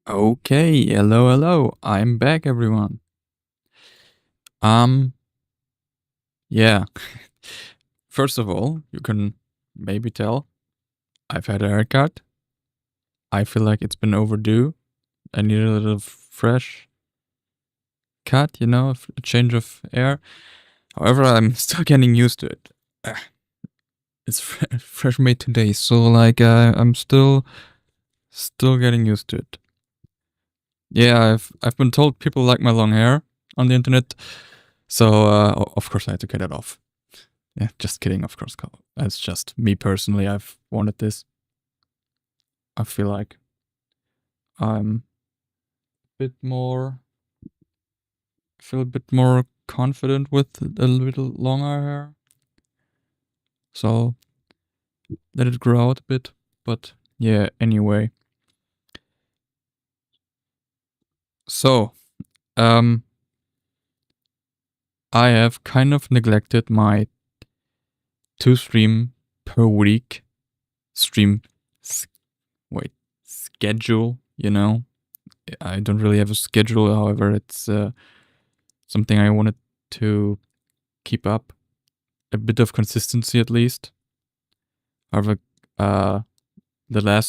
Okay, hello. I'm back, everyone. Um, yeah. First of all, you can maybe tell I've had a haircut. I feel like it's been overdue. I need a little fresh cut, a change of air. However, I'm still getting used to it. It's fresh made today, so like I'm still getting used to it. Yeah, I've been told people like my long hair on the internet, so of course I had to cut it off. Yeah, just kidding, of course. That's just me personally. I've wanted this. I feel like I'm a bit more, feel a bit more confident with a little longer hair. So let it grow out a bit. But yeah, anyway. So, um, I have kind of neglected my 2 stream per week stream, schedule, I don't really have a schedule. However, it's something I wanted to keep up a bit of consistency at least. However, uh, I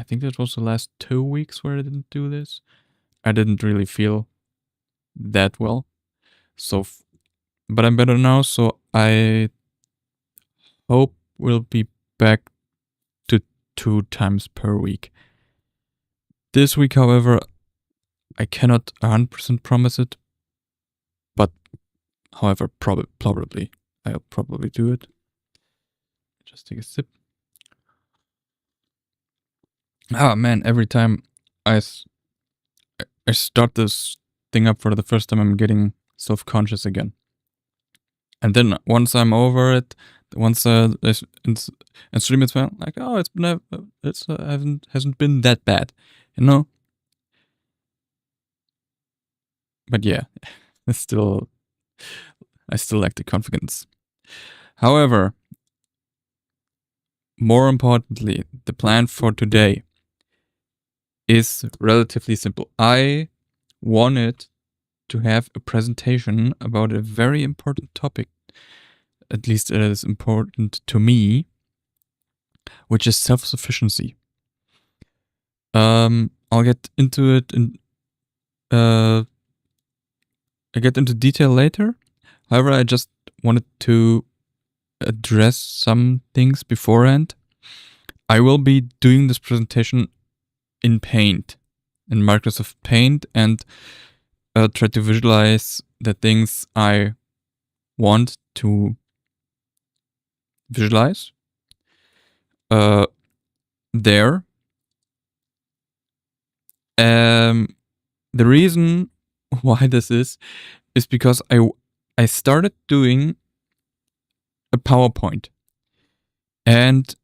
think that was the last 2 weeks where I didn't do this. I didn't really feel that well. So, but I'm better now. So I hope we'll be back to 2 times per week. This week, however, I cannot 100% promise it. But, however, probably I'll probably do it. Just take a sip. Oh man, every time I start this thing up for the first time, I'm getting self-conscious again. And then once I'm over it, once and stream it's like, oh, hasn't been that bad, you know. But yeah, I still lack the confidence. However, more importantly, the plan for today is relatively simple. I wanted to have a presentation about a very important topic, at least it is important to me, which is self-sufficiency. I'll get into it I get into detail later. However, I just wanted to address some things beforehand. I will be doing this presentation in Paint, in Microsoft Paint, and try to visualize the things I want to visualize there. The reason why this is because I started doing a PowerPoint, and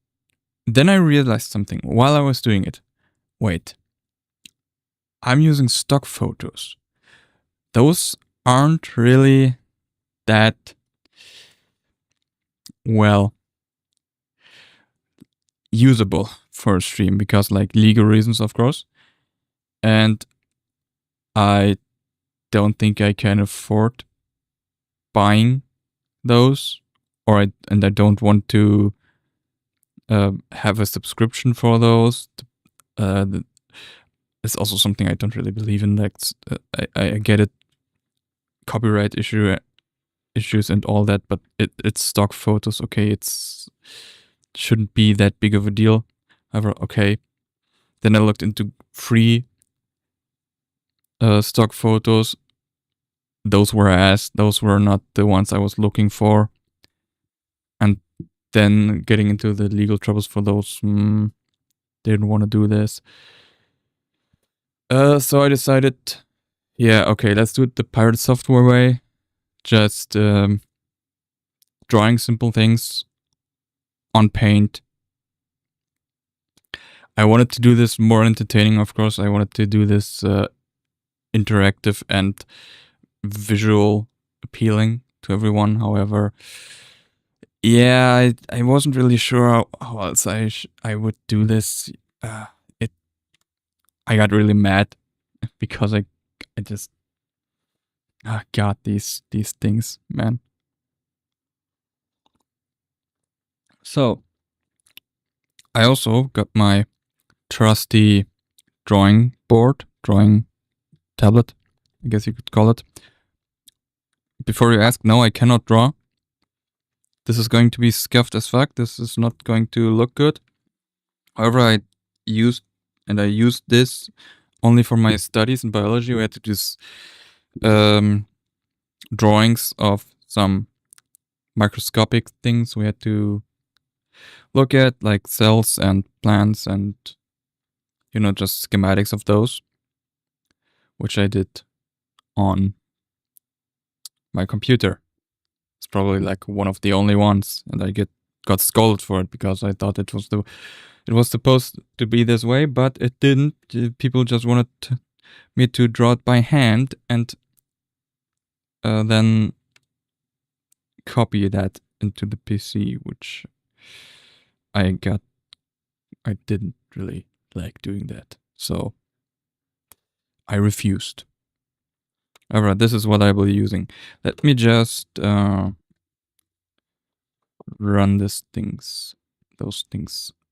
then I realized something while I was doing it. Wait, I'm using stock photos. Those aren't really that well usable for a stream because like legal reasons, of course. And I don't think I can afford buying those, and I don't want to have a subscription for those. It's also something I don't really believe in. Like, I get it, copyright issues and all that, but it's stock photos. Okay, it's shouldn't be that big of a deal. However, okay. Then I looked into free stock photos. Those were those were not the ones I was looking for. And then getting into the legal troubles for those, didn't want to do this. So I decided, yeah, okay, let's do it the pirate software way. Just drawing simple things on Paint. I wanted to do this more entertaining, of course. I wanted to do this interactive and visual appealing to everyone. However, yeah, I wasn't really sure how else I would do this. I got really mad because I just got these things, man. So I also got my trusty drawing tablet, I guess you could call it. Before you ask, no, I cannot draw. This is going to be scuffed as fuck. This is not going to look good. However, I used this only for my studies in biology. We had to do drawings of some microscopic things we had to look at, like cells and plants and, just schematics of those, which I did on my computer. It's probably like one of the only ones, and I got scolded for it because I thought it was supposed to be this way, but it didn't. People just wanted me to draw it by hand and then copy that into the PC, which I didn't really like doing that. So I refused. Alright, this is what I will be using. Let me just run those things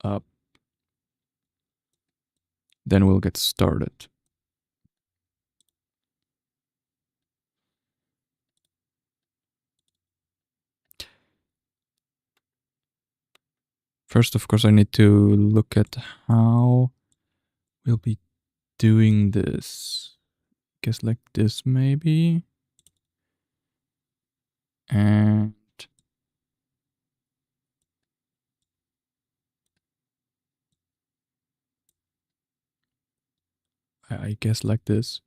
up. Then we'll get started. First, of course, I need to look at how we'll be doing this. Guess like this, maybe. And I guess like this.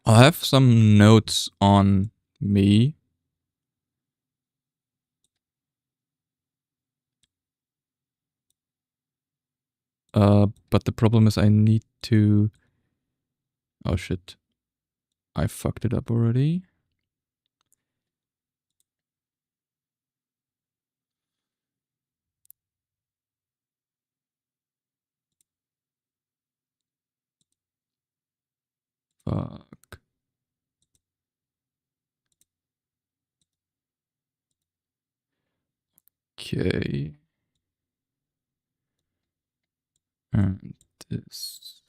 I'll have some notes on me. But the problem is I need to... Oh shit. I fucked it up already. Fuck. Okay. And this.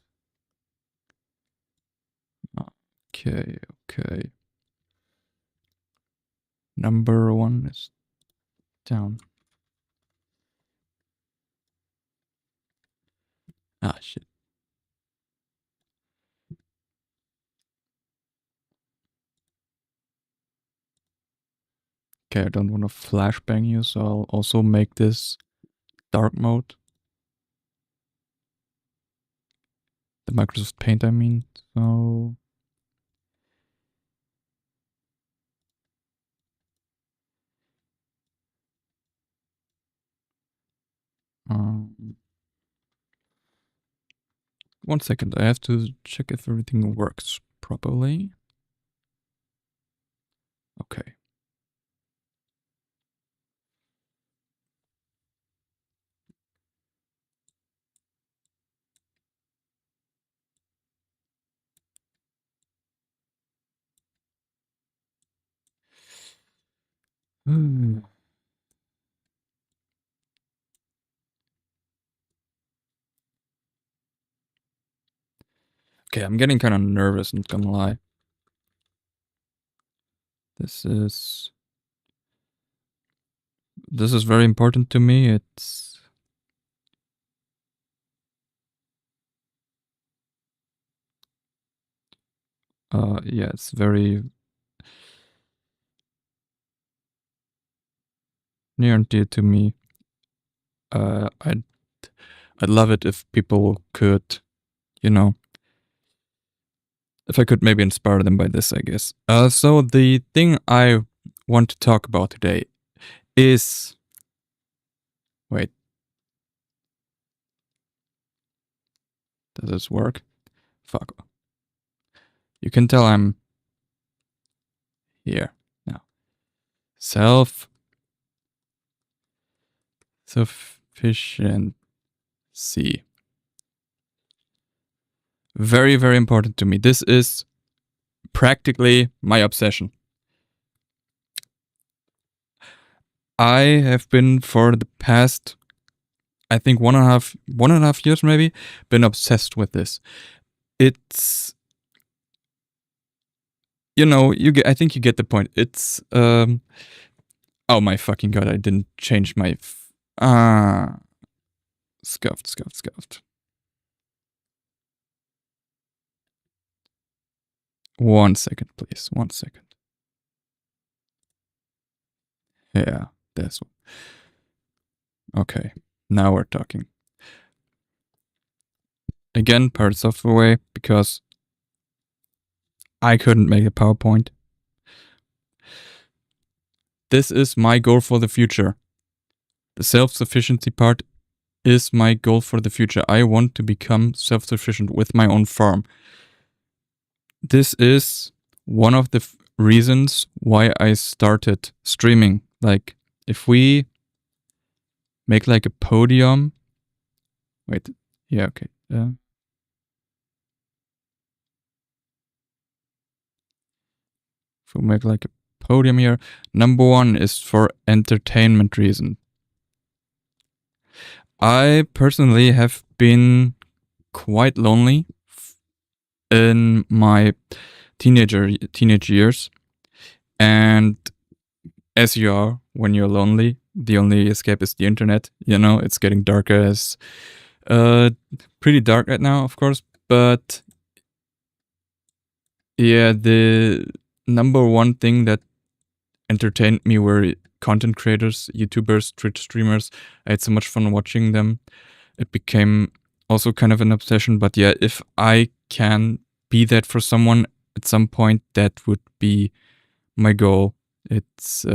Okay, okay. Number 1 is down. Ah, shit. Okay, I don't want to flashbang you, so I'll also make this dark mode. The Microsoft Paint, I mean. So... one second, I have to check if everything works properly. Okay. Okay, I'm getting kind of nervous, not gonna lie. This is very important to me. It's... yeah, it's very near and dear to me. I'd love it if people could, if I could maybe inspire them by this, I guess. So the thing I want to talk about today is... Wait. Does this work? Fuck. You can tell I'm here now. Self-sufficiency. Very, very important to me. This is practically my obsession. I have been for the past, I think 1.5 years maybe, been obsessed with this. It's, I think you get the point. It's, oh my fucking god, I didn't change my, scuffed. 1 second, please. 1 second. Yeah, that's okay. Now we're talking. Again, parts of the way because I couldn't make a PowerPoint. This is my goal for the future. The self-sufficiency part is my goal for the future. I want to become self-sufficient with my own farm. This is one of the reasons why I started streaming. Like, if we make like a podium. Wait, yeah, okay. If we make like a podium here, number 1 is for entertainment reason. I personally have been quite lonely in my teenage years, and as you are when you're lonely, the only escape is the internet. It's getting darker, as pretty dark right now, of course, but yeah, the number 1 thing that entertained me were content creators, YouTubers, Twitch streamers. I had so much fun watching them. It became also kind of an obsession, but yeah, if I can be that for someone at some point, that would be my goal. It's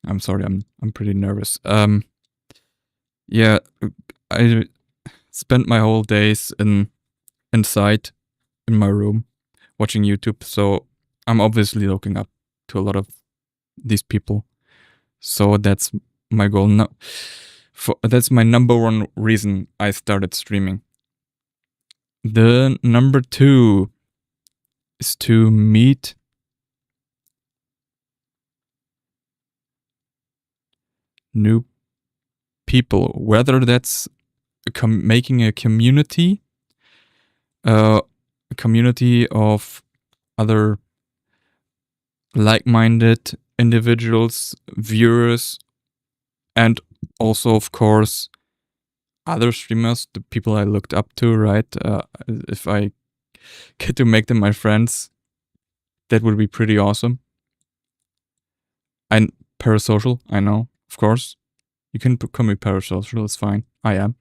I'm sorry, I'm pretty nervous. Yeah, I spent my whole days inside in my room watching YouTube, so I'm obviously looking up to a lot of these people. So that's my goal now. That's my number 1 reason I started streaming. The number 2 is to meet new people, whether that's making a community of other like-minded individuals, viewers, and also, of course, other streamers, the people I looked up to, right? If I get to make them my friends, that would be pretty awesome. I'm parasocial, I know, of course. You can call me parasocial, it's fine. I am.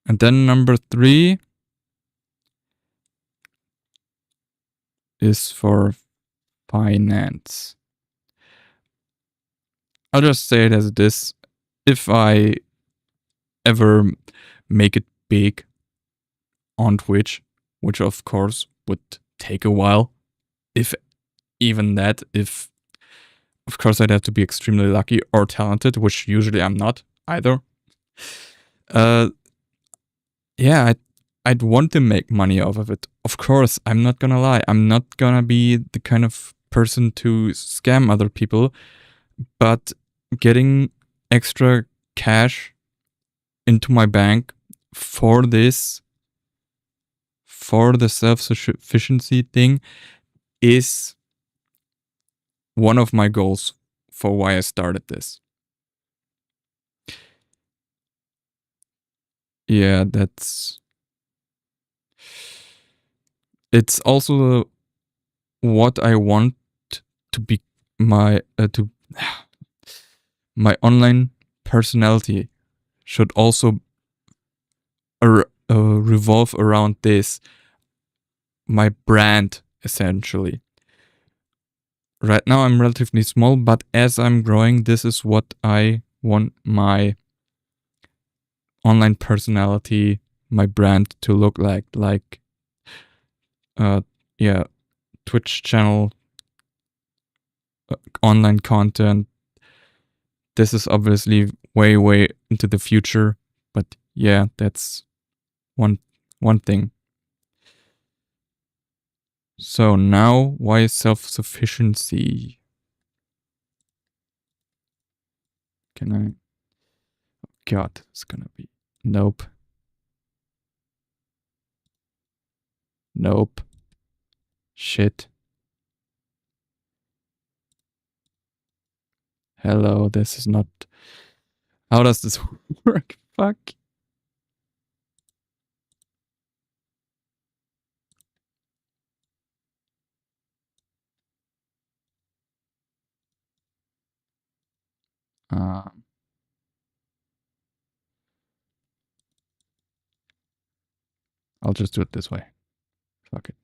And then number 3 is for finance. I'll just say it as it is. If I ever make it big on Twitch, which of course would take a while, if even that, if of course I'd have to be extremely lucky or talented, which usually I'm not either. Yeah, I'd want to make money off of it. Of course, I'm not gonna lie. I'm not gonna be the kind of person to scam other people, but getting extra cash into my bank for the self-sufficiency thing is one of my goals for why I started this. Yeah, it's also what I want to be my online personality should also revolve around this, my brand, essentially. Right now I'm relatively small, but as I'm growing, this is what I want my online personality, my brand to look like yeah, Twitch channel, online content. This is obviously way, way into the future, but yeah, that's one thing. So now, why self-sufficiency? Can I? God, it's gonna be nope, nope, shit. Hello, this is not. How does this work? Fuck. Um, I'll just do it this way. Fuck it.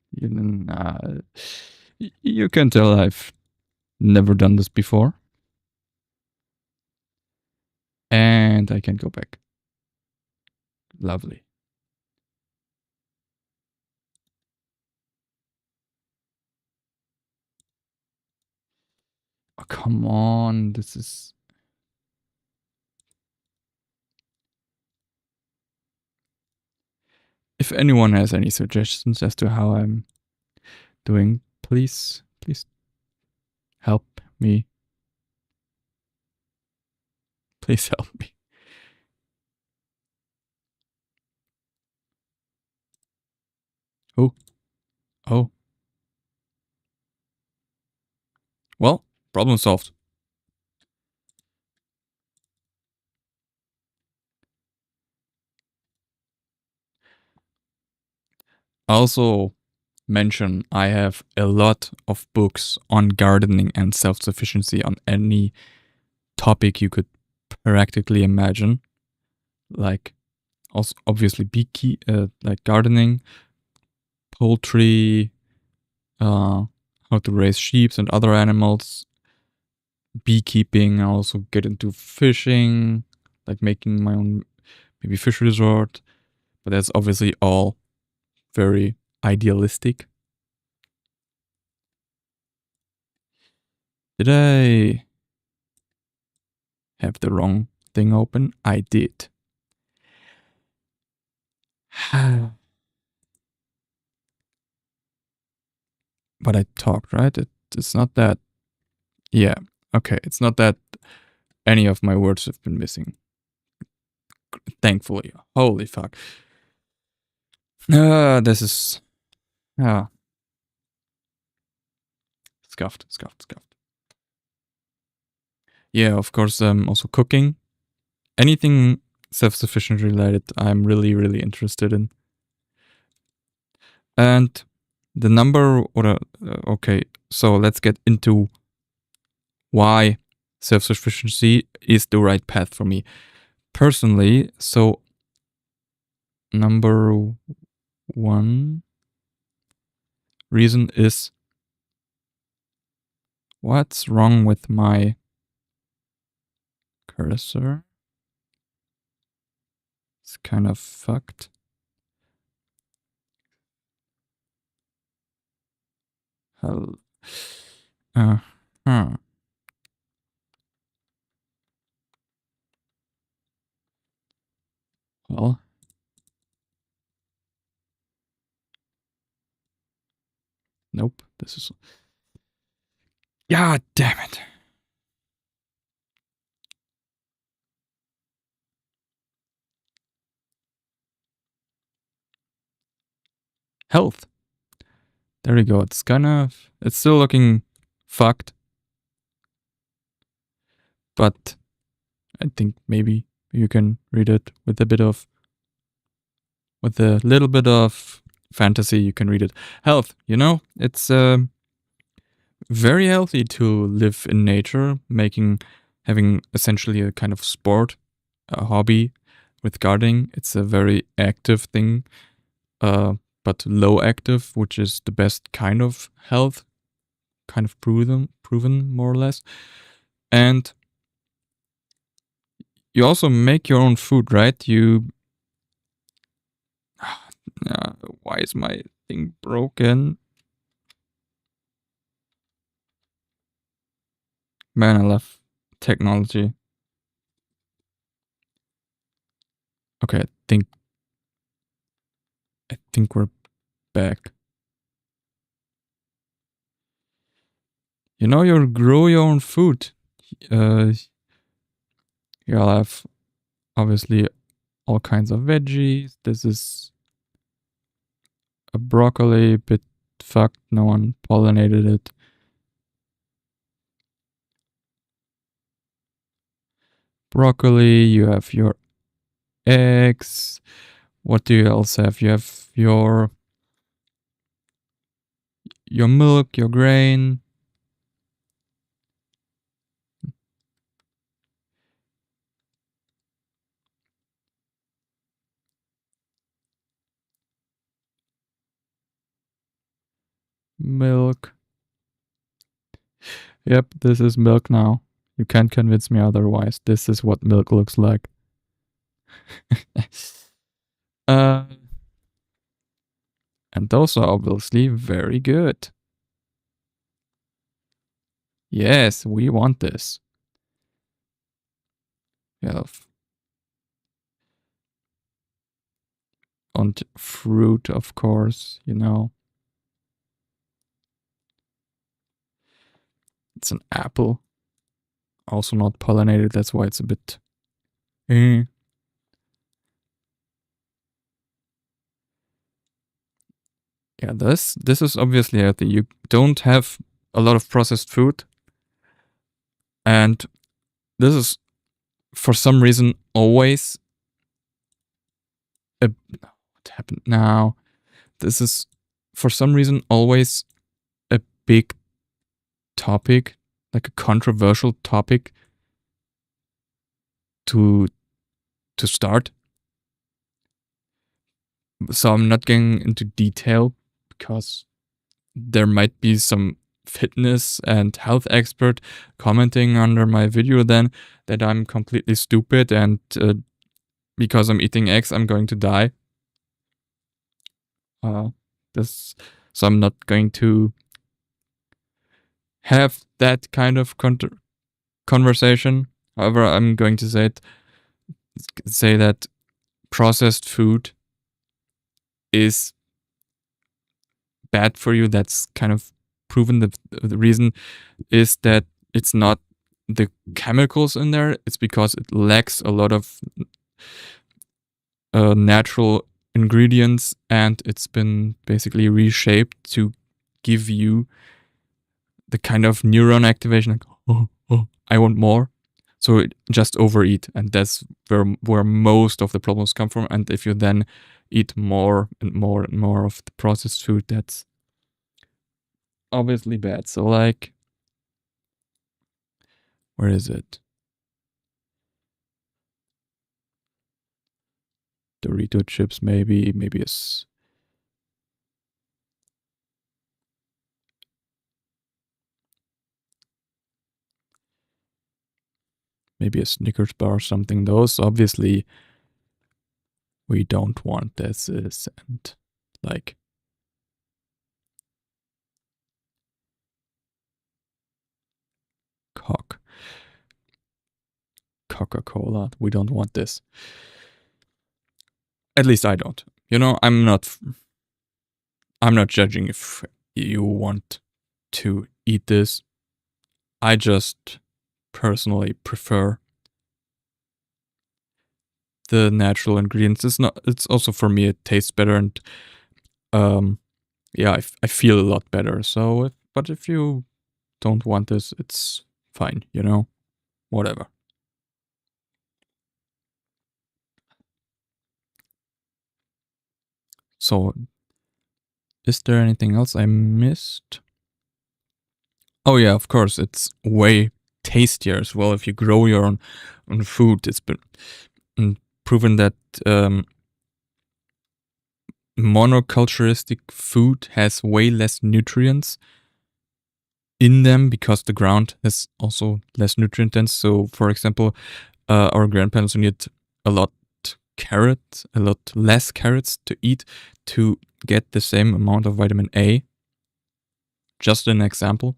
You can tell I've never done this before. And I can go back. Lovely. Oh, come on. This is... If anyone has any suggestions as to how I'm doing, please help me. Please help me. Oh. Well, problem solved. Also mention I have a lot of books on gardening and self-sufficiency on any topic you could practically imagine. Like, also obviously like gardening, poultry, how to raise sheep and other animals, beekeeping. I also get into fishing, like making my own maybe fish resort. But that's obviously all very idealistic. Did I have the wrong thing open? I did. But I talked, right? It's not that. Yeah. Okay. It's not that any of my words have been missing. Thankfully. Holy fuck. This is. Scuffed. Yeah, of course, also cooking. Anything self-sufficient related, I'm really, really interested in. And the number, okay, so let's get into why self-sufficiency is the right path for me. Personally, so number one reason is what's wrong with my cursor? It's kind of fucked. Hell. Well. Nope. This is... God damn it. Health. There we go. It's it's still looking fucked. But I think maybe you can read it with a little bit of fantasy. You can read it. Health, it's very healthy to live in nature, having essentially a kind of sport, a hobby with gardening. It's a very active thing, but low active, which is the best kind of health, kind of proven more or less. And you also make your own food, right? Why is my thing broken? Man, I love technology. Okay, I think we're back. You grow your own food. Uh, you'll have obviously all kinds of veggies. This is a broccoli, bit fucked. No one pollinated it. Broccoli. You have your eggs. What do you else have? You have your milk, your grain. Milk. Yep, this is milk now. You can't convince me otherwise. This is what milk looks like. uh, and those are obviously very good. Yes, we want this. Yeah. And fruit, of course, It's an apple. Also not pollinated, that's why it's a bit... Yeah, this is obviously healthy. You don't have a lot of processed food. And this is, for some reason, always what happened now? This is, for some reason, always a big topic, like a controversial topic to start. So I'm not getting into detail because there might be some fitness and health expert commenting under my video then that I'm completely stupid and because I'm eating eggs, I'm going to die. So I'm not going to have that kind of conversation. However, I'm going to say that processed food is bad for you. That's kind of proven. The reason is that it's not the chemicals in there. It's because it lacks a lot of natural ingredients, and it's been basically reshaped to give you the kind of neuron activation, like, oh, I want more. So just overeat, and that's where most of the problems come from. And if you then eat more and more and more of the processed food, that's obviously bad. So like, where is it? Dorito chips, maybe a Snickers bar or something. Those obviously we don't want. This is, and like, Coca-Cola. We don't want this. At least I don't. I'm not judging if you want to eat this. I just personally prefer the natural ingredients. It's also, for me, it tastes better, and yeah, I feel a lot better. So but if you don't want this, it's fine, whatever. So is there anything else I missed? Oh yeah, of course, it's way tastier as well if you grow your own food. It's been proven that monoculturistic food has way less nutrients in them because the ground has also less nutrient dense. So, for example, our grandparents need a lot less carrots to eat to get the same amount of vitamin A. Just an example.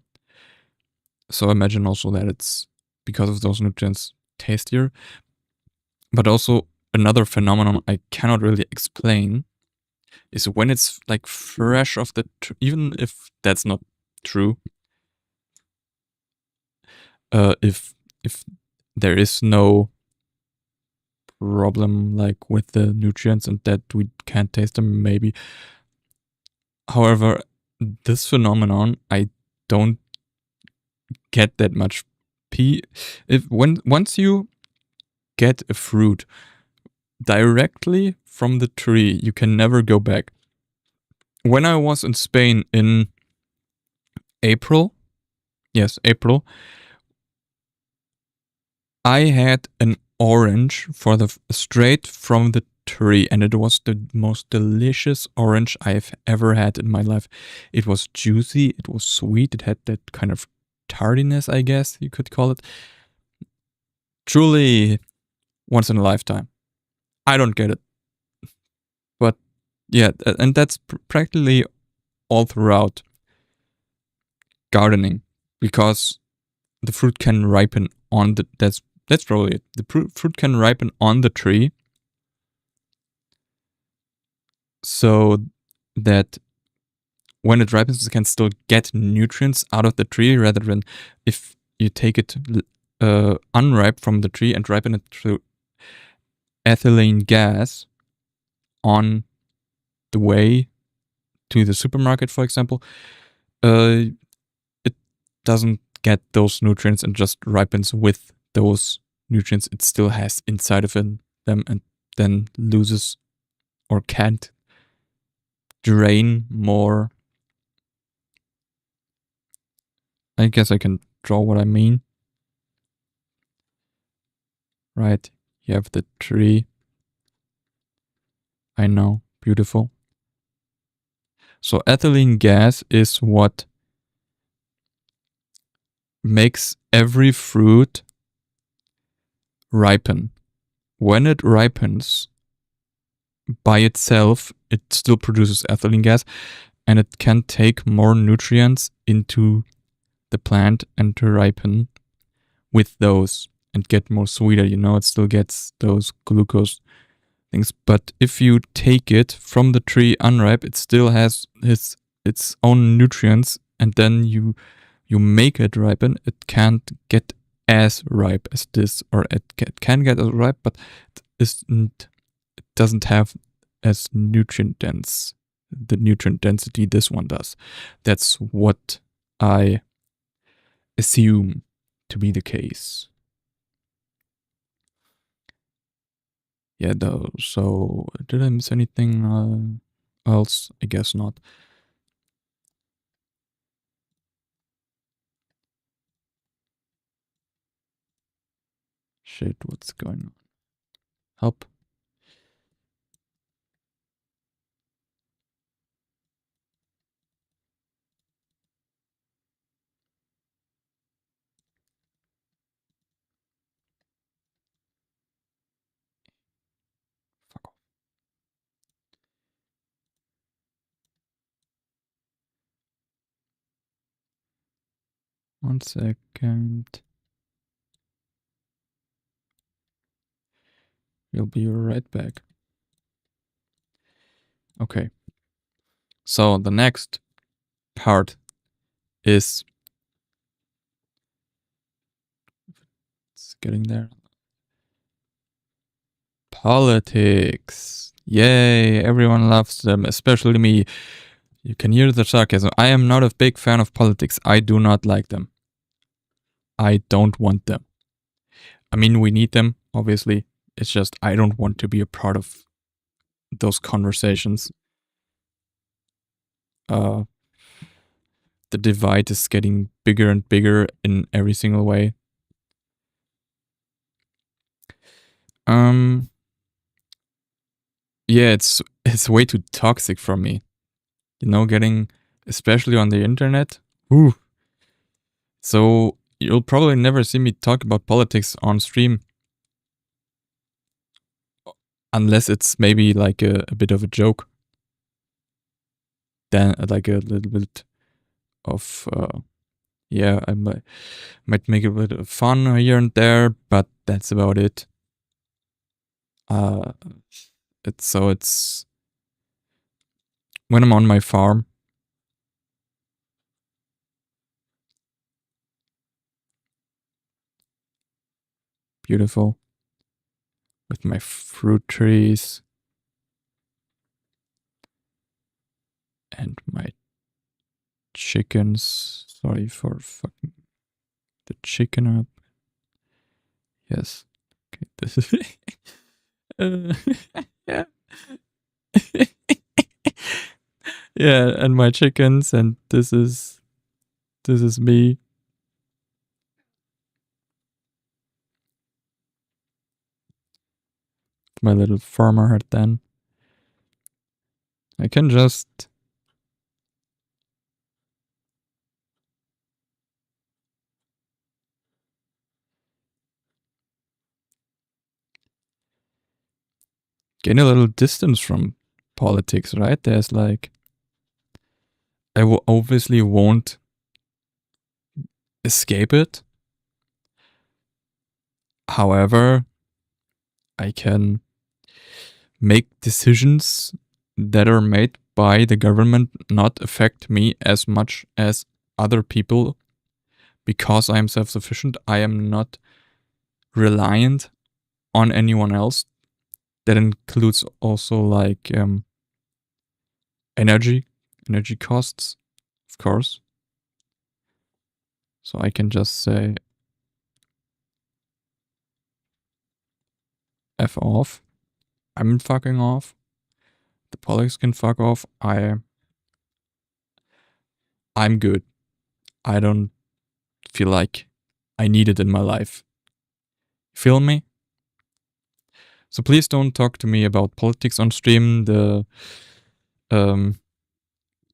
So imagine also that it's because of those nutrients tastier. But also another phenomenon I cannot really explain is when it's like fresh off the even if that's not true, if there is no problem like with the nutrients and that we can't taste them maybe. However, this phenomenon I don't get that much if once you get a fruit directly from the tree, you can never go back. When I was in Spain in April, yes, April, I had an orange for the straight from the tree, and it was the most delicious orange I've ever had in my life. It was juicy, it was sweet, it had that kind of tardiness, I guess you could call it. Truly once in a lifetime. I don't get it. But yeah, and that's practically all throughout gardening, because the fruit can ripen on the that's probably it. The fruit can ripen on the tree, so that when it ripens, it can still get nutrients out of the tree, rather than if you take it unripe from the tree and ripen it through ethylene gas on the way to the supermarket, for example. It doesn't get those nutrients and just ripens with those nutrients it still has inside of them, and then loses or can't drain more. I guess I can draw what I mean. Right, you have the tree. I know, beautiful. So ethylene gas is what makes every fruit ripen. When it ripens by itself, it still produces ethylene gas, and it can take more nutrients into the plant and to ripen with those and get more sweeter. It still gets those glucose things. But if you take it from the tree unripe, it still has its own nutrients, and then you make it ripen. It can't get as ripe as this, or it can get as ripe, but it doesn't have as nutrient dense, the nutrient density this one does. That's what I assume to be the case. Yeah, though. So, did I miss anything else? I guess not. Shit, what's going on? Help. Fuck off. 1 second. We'll be right back. Okay. So the next part is, it's getting there, politics. Yay, everyone loves them, especially me. You can hear the sarcasm. I am not a big fan of politics. I do not like them. I don't want them. I mean, we need them, obviously. It's just I don't want to be a part of those conversations. The divide is getting bigger and bigger in every single way. Yeah, it's way too toxic for me. Getting, especially on the internet. Ooh. So you'll probably never see me talk about politics on stream, unless it's maybe like a bit of a joke. Then like a little bit of Yeah, I might make a bit of fun here and there, but that's about it. Uh, it's when I'm on my farm. Beautiful. With my fruit trees and my chickens. Sorry for fucking the chicken up. Yes. Okay, this is. Yeah. Yeah, and my chickens, and this is me. My little farmer hut then. I can just gain a little distance from politics, right? There's like, obviously won't escape it. However, I can make decisions that are made by the government not affect me as much as other people because I am self sufficient. I am not reliant on anyone else. That includes also like energy costs, of course. So I can just say F off. I'm fucking off. The politics can fuck off. I'm good. I don't feel like I need it in my life. Feel me? So please don't talk to me about politics on stream. Um,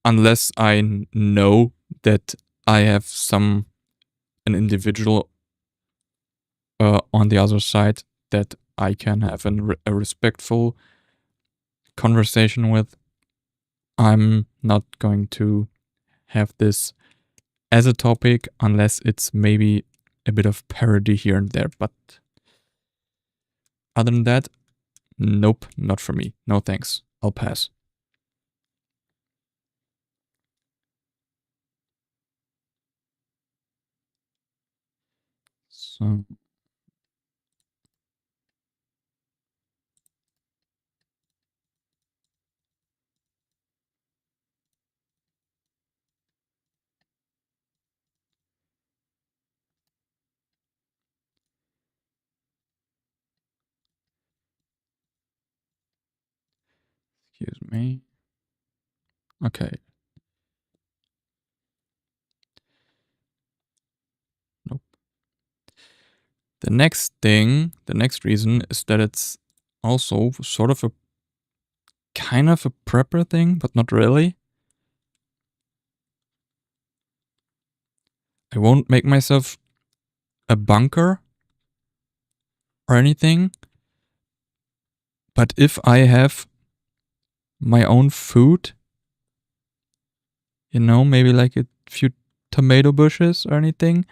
unless I know that I have an individual on the other side that I can have a respectful conversation with. I'm not going to have this as a topic unless it's maybe a bit of parody here and there. But other than that, nope, not for me. No thanks. I'll pass. So excuse me. Okay. Nope. The next reason is that it's also sort of a kind of a prepper thing, but not really. I won't make myself a bunker or anything. But if I have my own food, maybe like a few tomato bushes or anything,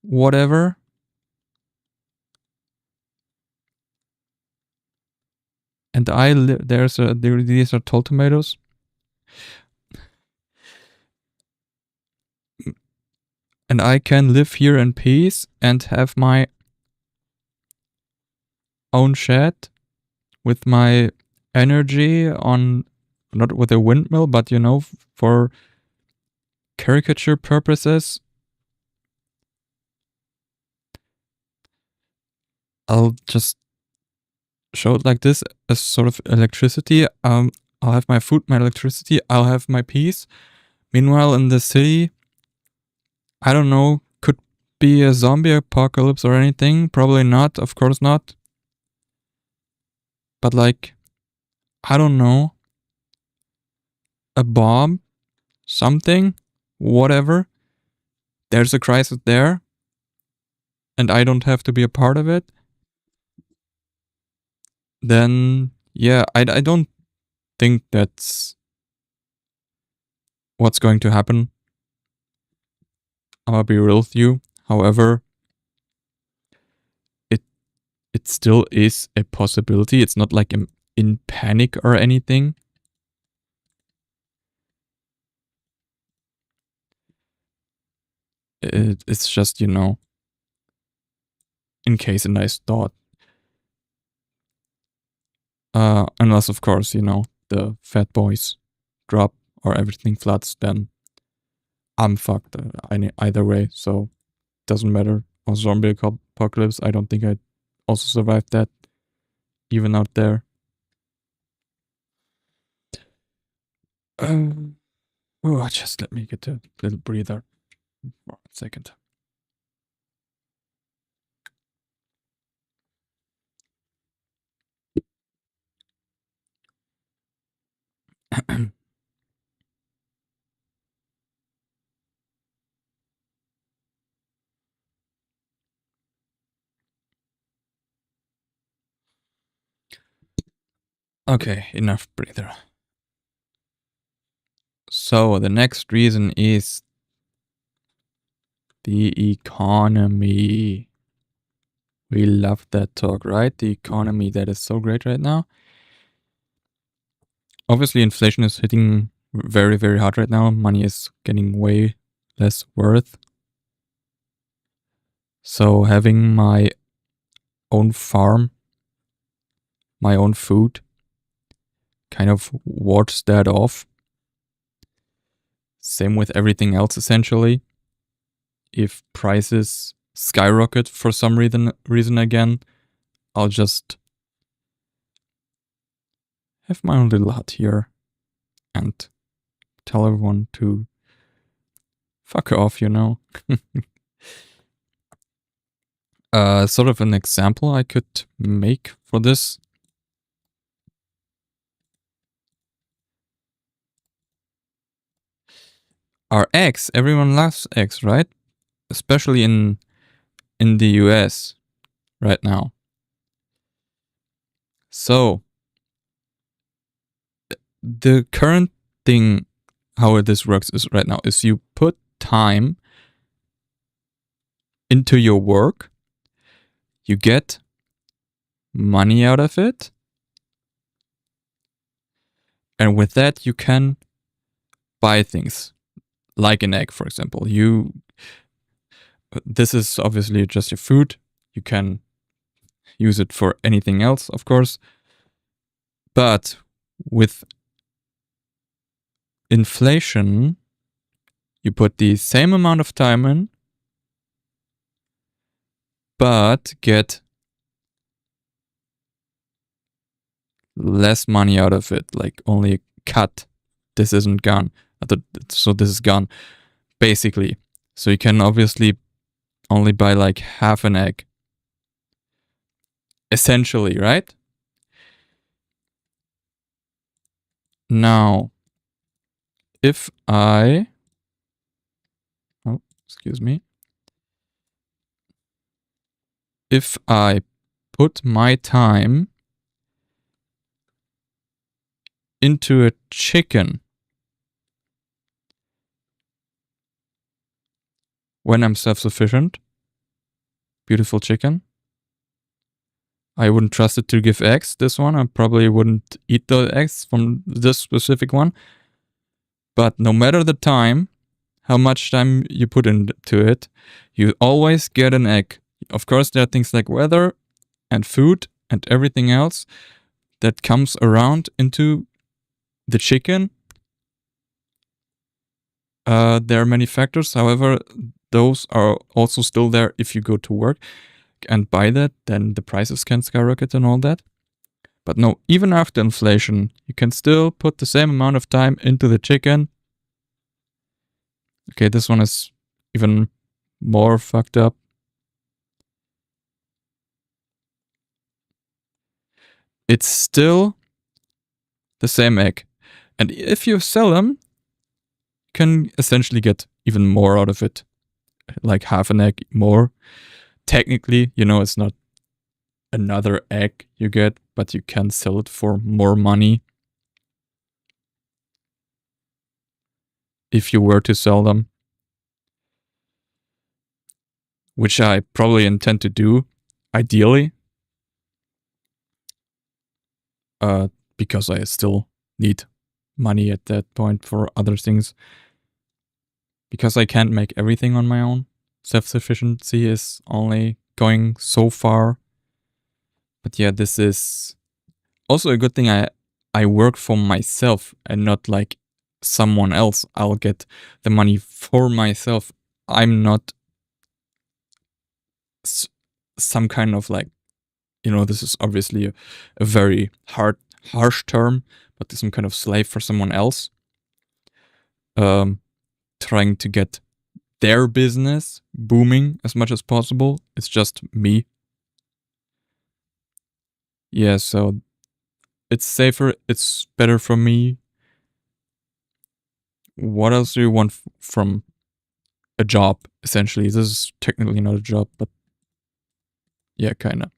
whatever. And these are tall tomatoes. And I can live here in peace and have my own shed with my energy on, not with a windmill, but for caricature purposes. I'll just show it like this as sort of electricity. I'll have my food, my electricity, I'll have my peace. Meanwhile, in the city, I don't know, could be a zombie apocalypse or anything. Probably not, of course not. But like, I don't know, a bomb, something, whatever. There's a crisis there, and I don't have to be a part of it. Then, yeah, I don't think that's what's going to happen. I'm gonna be real with you. However, it still is a possibility. It's not like I'm in panic or anything. It's just, in case a nice thought. Unless, of course, the fat boys drop or everything floods, then I'm fucked either way. So, doesn't matter. On zombie apocalypse, I don't think I'd also survive that, even out there. Just let me get a little breather for a second. Okay, enough breather. So the next reason is the economy. We love that talk, right? The economy that is so great right now. Obviously, inflation is hitting very, very hard right now. Money is getting way less worth. So having my own farm, my own food, kind of wards that off. Same with everything else, essentially. If prices skyrocket for some reason again, I'll just have my own little hut here and tell everyone to fuck off, Sort of an example I could make for this. Are eggs. Everyone loves eggs, right? Especially in the US right now. So the current thing, how this works is right now, is you put time into your work, you get money out of it, and with that you can buy things like an egg, for example. This is obviously just your food. You can use it for anything else, of course. But with inflation, you put the same amount of time in, but get less money out of it, like only a cut. This isn't gone. So this is gone, basically. So you can obviously only buy like half an egg. Essentially, right? Now, if I... Oh, excuse me. If I put my time into a chicken when I'm self-sufficient, beautiful chicken, I wouldn't trust it to give eggs, this one. I probably wouldn't eat the eggs from this specific one. But no matter the time, how much time you put into it, you always get an egg. Of course, there are things like weather and food and everything else that comes around into the chicken. There are many factors. However, those are also still there if you go to work and buy that, then the prices can skyrocket and all that. But no, even after inflation, you can still put the same amount of time into the chicken. Okay, this one is even more fucked up. It's still the same egg. And if you sell them, you can essentially get even more out of it. Like half an egg more. Technically, it's not another egg you get, but you can sell it for more money if you were to sell them. which I probably intend to do, ideally, because I still need money at that point for other things. Because I can't make everything on my own. Self-sufficiency is only going so far. But yeah, this is also a good thing. I work for myself and not like someone else. I'll get the money for myself. I'm not some kind of like, this is obviously a very harsh term, but some kind of slave for someone else. Trying to get their business booming as much as possible. It's just me. Yeah, so it's safer. It's better for me. What else do you want from a job, essentially? This is technically not a job, but yeah, kinda.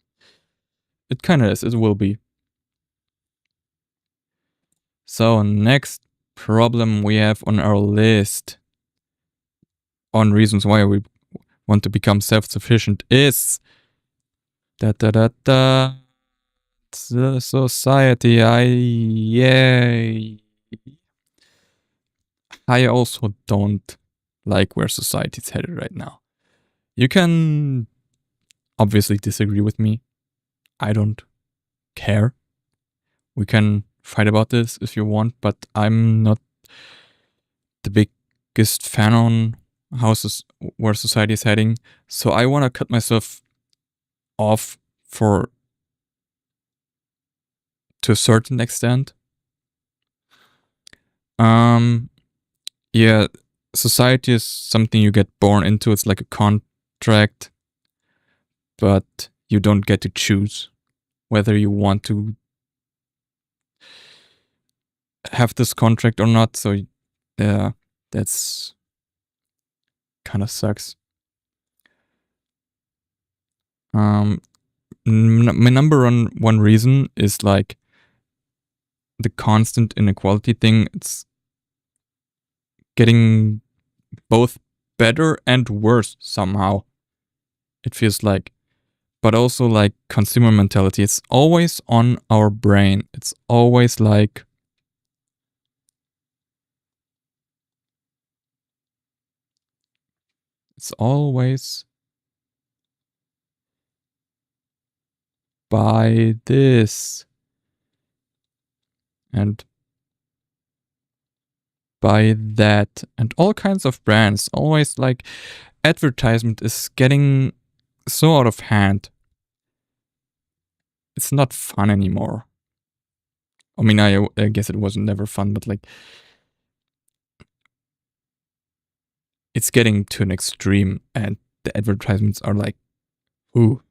It kinda is. It will be. So, next problem we have on our list on reasons why we want to become self-sufficient is the society. I also don't like where society's headed right now. You can obviously disagree with me. I don't care. We can fight about this if you want, but I'm not the biggest fan on where society is heading. So I want to cut myself off to a certain extent. Yeah, society is something you get born into. It's like a contract, but you don't get to choose whether you want to have this contract or not. So yeah, that's kind of sucks. My number one reason is like the constant inequality thing. It's getting both better and worse somehow. It feels like. But also like consumer mentality. It's always on our brain. It's always like buy this and buy that and all kinds of brands. Always like advertisement is getting so out of hand. It's not fun anymore. I mean, I guess it wasn't never fun, but like it's getting to an extreme and the advertisements are like, ooh,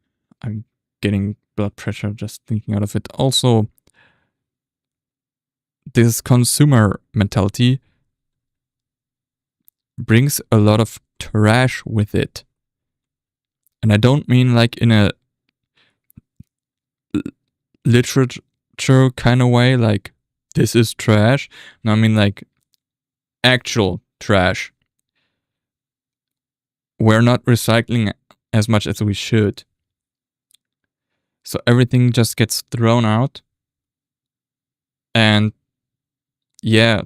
I'm getting blood pressure just thinking out of it. Also, this consumer mentality brings a lot of trash with it. And I don't mean like in a literature kind of way, like this is trash. No, I mean like actual trash. We're not recycling as much as we should. So everything just gets thrown out. And yeah,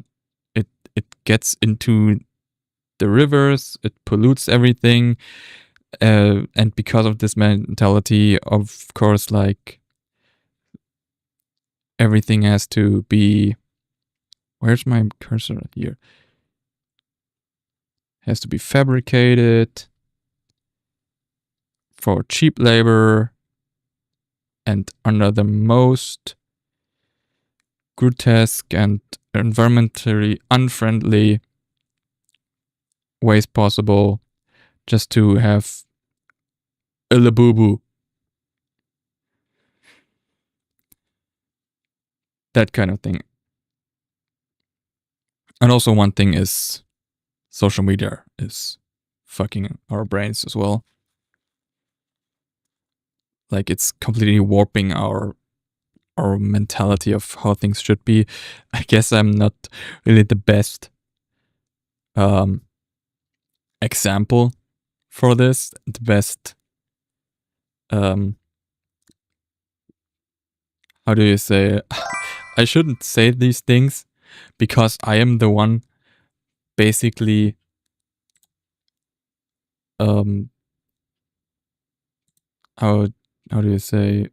it gets into the rivers, it pollutes everything. And because of this mentality, of course, like everything has to be. Where's my cursor here? Has to be fabricated for cheap labor and under the most grotesque and environmentally unfriendly ways possible, just to have a labubu. That kind of thing. And also one thing is social media is fucking our brains as well. Like it's completely warping our mentality of how things should be. I guess I'm not really the best example for this. The best, how do you say? I shouldn't say these things because I am the one basically um how how do you say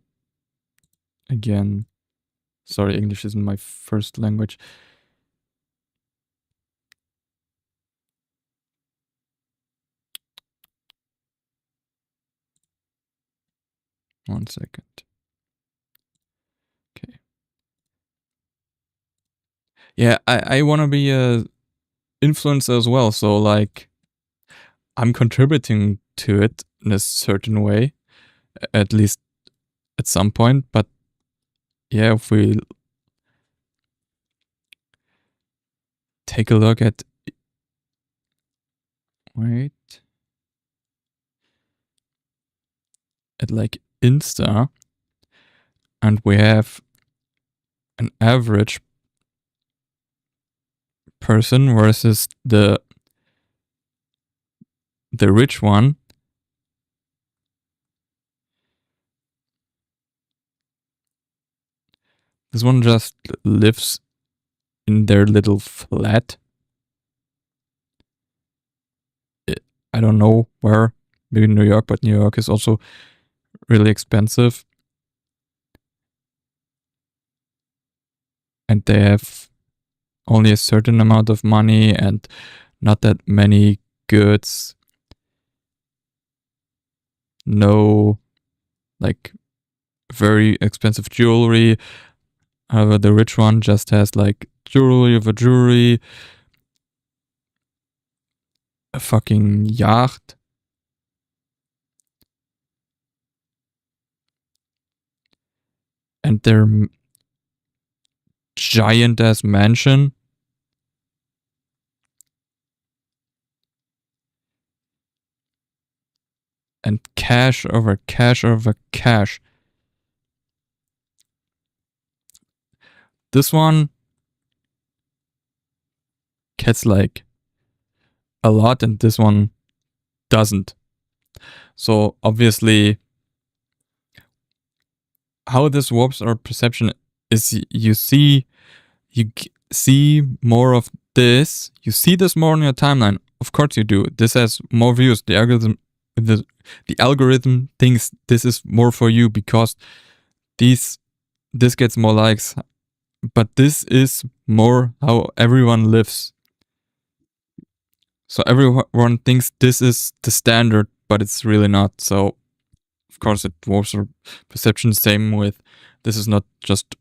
again? Sorry, English isn't my first language. One second. Okay. Yeah, I want to be a influencer as well. So like, I'm contributing to it in a certain way, at least at some point. But yeah, if we take a look at, wait, at like Insta, and we have an average person versus the rich one. This one just lives in their little flat. I don't know where, maybe New York, but New York is also really expensive. And they have only a certain amount of money and not that many goods. No, like, very expensive jewelry. However, the rich one just has like jewelry of a jewelry, a fucking yacht, and their giant ass mansion. And cash over cash over cash. This one gets like a lot, and this one doesn't. So obviously, how this warps our perception is you see more of this. You see this more on your timeline. Of course you do. This has more views. The algorithm thinks this is more for you because this gets more likes. But this is more how everyone lives. So everyone thinks this is the standard, but it's really not. So of course it warps our perception. Same with, this is not just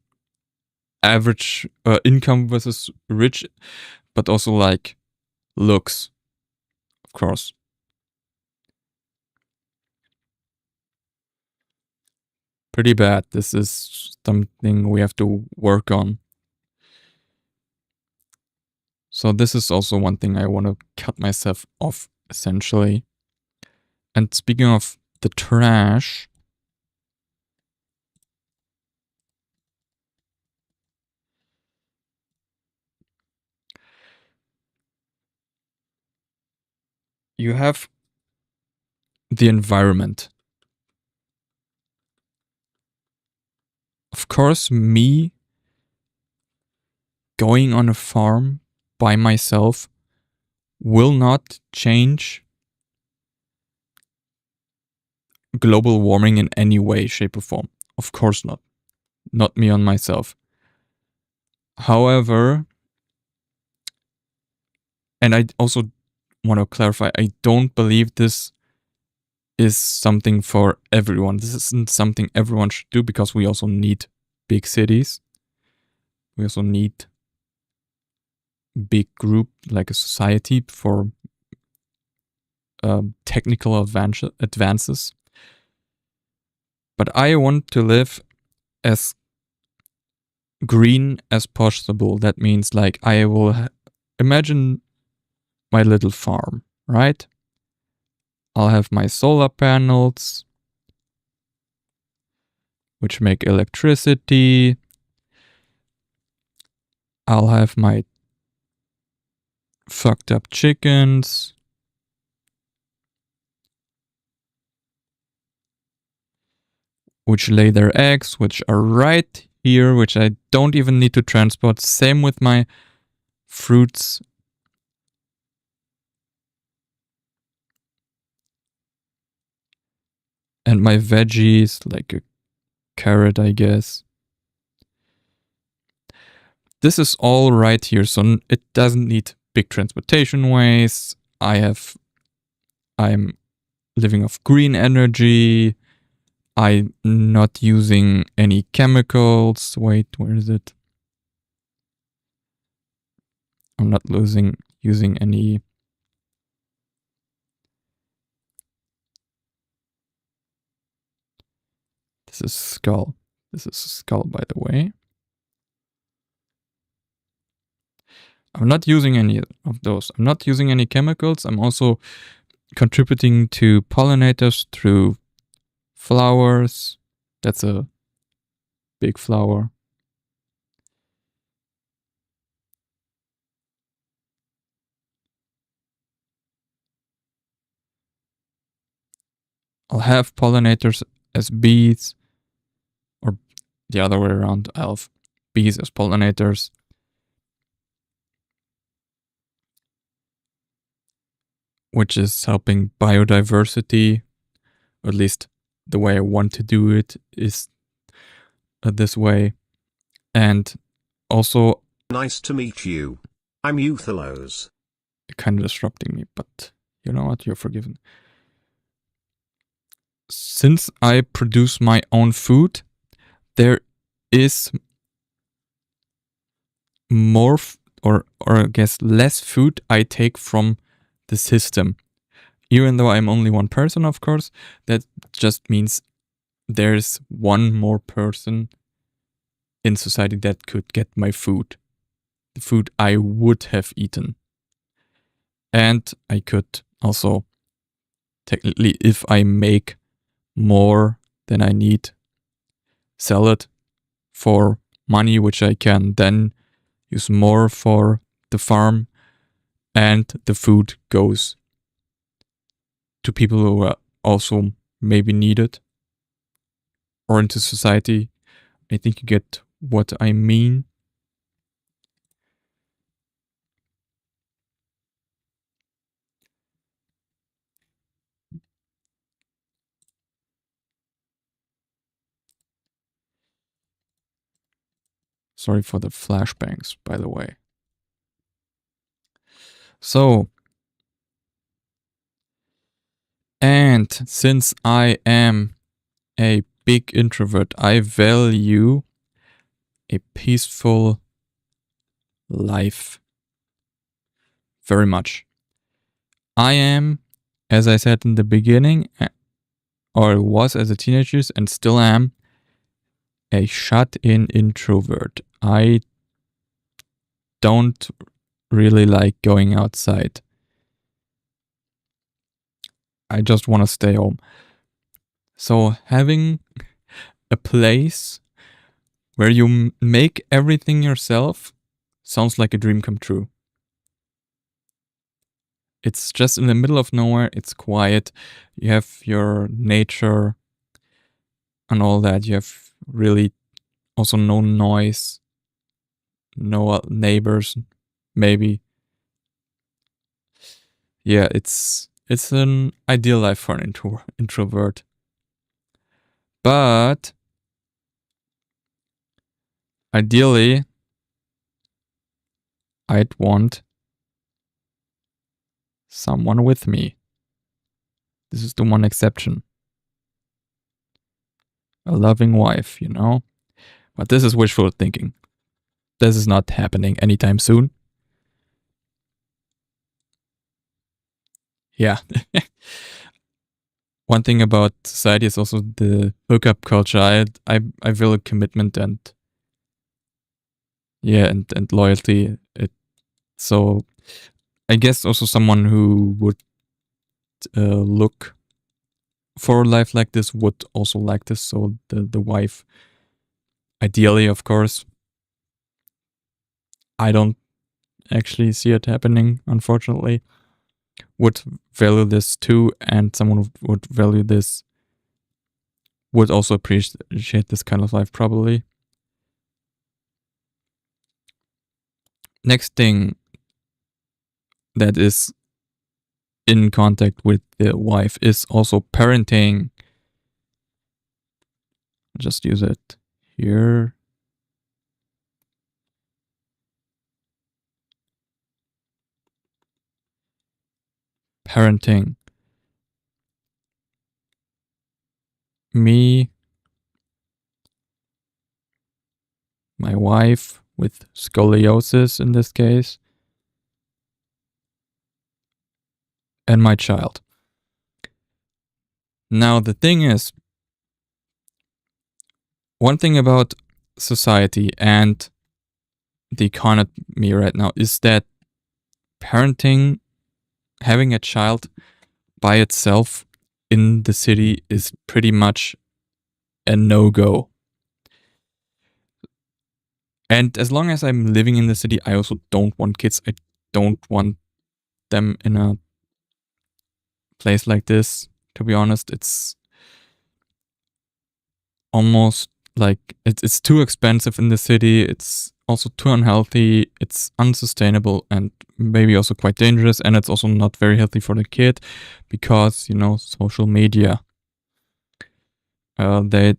average income versus rich, but also like looks, of course. Pretty bad. This is something we have to work on. So this is also one thing I want to cut myself off, essentially. And speaking of the trash, you have the environment. Of course, me going on a farm by myself will not change global warming in any way, shape, or form. Of course not. Not me on myself. However, and I also want to clarify, I don't believe this is something for everyone. This isn't something everyone should do because we also need big cities. We also need big group like a society for technical advances. But I want to live as green as possible. That means like I will imagine my little farm, right? I'll have my solar panels, which make electricity. I'll have my fucked up chickens. which lay their eggs, which are right here, which I don't even need to transport. Same with my fruits. And my veggies, like a carrot, I guess. This is all right here, so it doesn't need big transportation ways. I'm living off green energy. I'm not using any chemicals. Wait, where is it? I'm not using any. This is skull. This is skull, by the way. I'm not using any of those. I'm not using any chemicals. I'm also contributing to pollinators through flowers. That's a big flower. I'll have pollinators as bees, or the other way around. I'll have bees as pollinators. Which is helping biodiversity, or at least the way I want to do it is this way. And also, nice to meet you. I'm Euthalos. Kind of disrupting me, but you know what? You're forgiven. Since I produce my own food, there is more, or I guess less food I take from the system. Even though I'm only one person, of course, that just means there's one more person in society that could get my food. The food I would have eaten. And I could also, technically, if I make more than I need, sell it for money, which I can then use more for the farm, and the food goes to people who also maybe need it, or into society. I think you get what I mean. Sorry for the flashbangs, by the way. So, and since I am a big introvert, I value a peaceful life very much. I am, as I said in the beginning, or was as a teenager and still am, a shut-in introvert. I don't really like going outside. I just want to stay home. So having a place where you make everything yourself sounds like a dream come true. It's just in the middle of nowhere. It's quiet. You have your nature and all that. You have really also no noise, no neighbors, maybe. Yeah, it's an ideal life for an introvert. But ideally, I'd want someone with me. This is the one exception. A loving wife, you know? But this is wishful thinking. This is not happening anytime soon. Yeah. One thing about society is also the hookup culture. I value commitment and loyalty. So I guess also someone who would look for a life like this would also like this. So the wife, ideally, of course. I don't actually see it happening, unfortunately. Would value this too, and someone would value this would also appreciate this kind of life, probably. Next thing that is in contact with the wife is also parenting. Just use it here. Parenting. Me, my wife with scoliosis in this case, and my child. Now, the thing is, one thing about society and the economy right now is that parenting, having a child by itself in the city is pretty much a no-go. And as long as I'm living in the city, I also don't want kids. I don't want them in a place like this. To be honest, it's almost like it's too expensive in the city. It's also too unhealthy. It's unsustainable and maybe also quite dangerous. And it's also not very healthy for the kid because, social media. They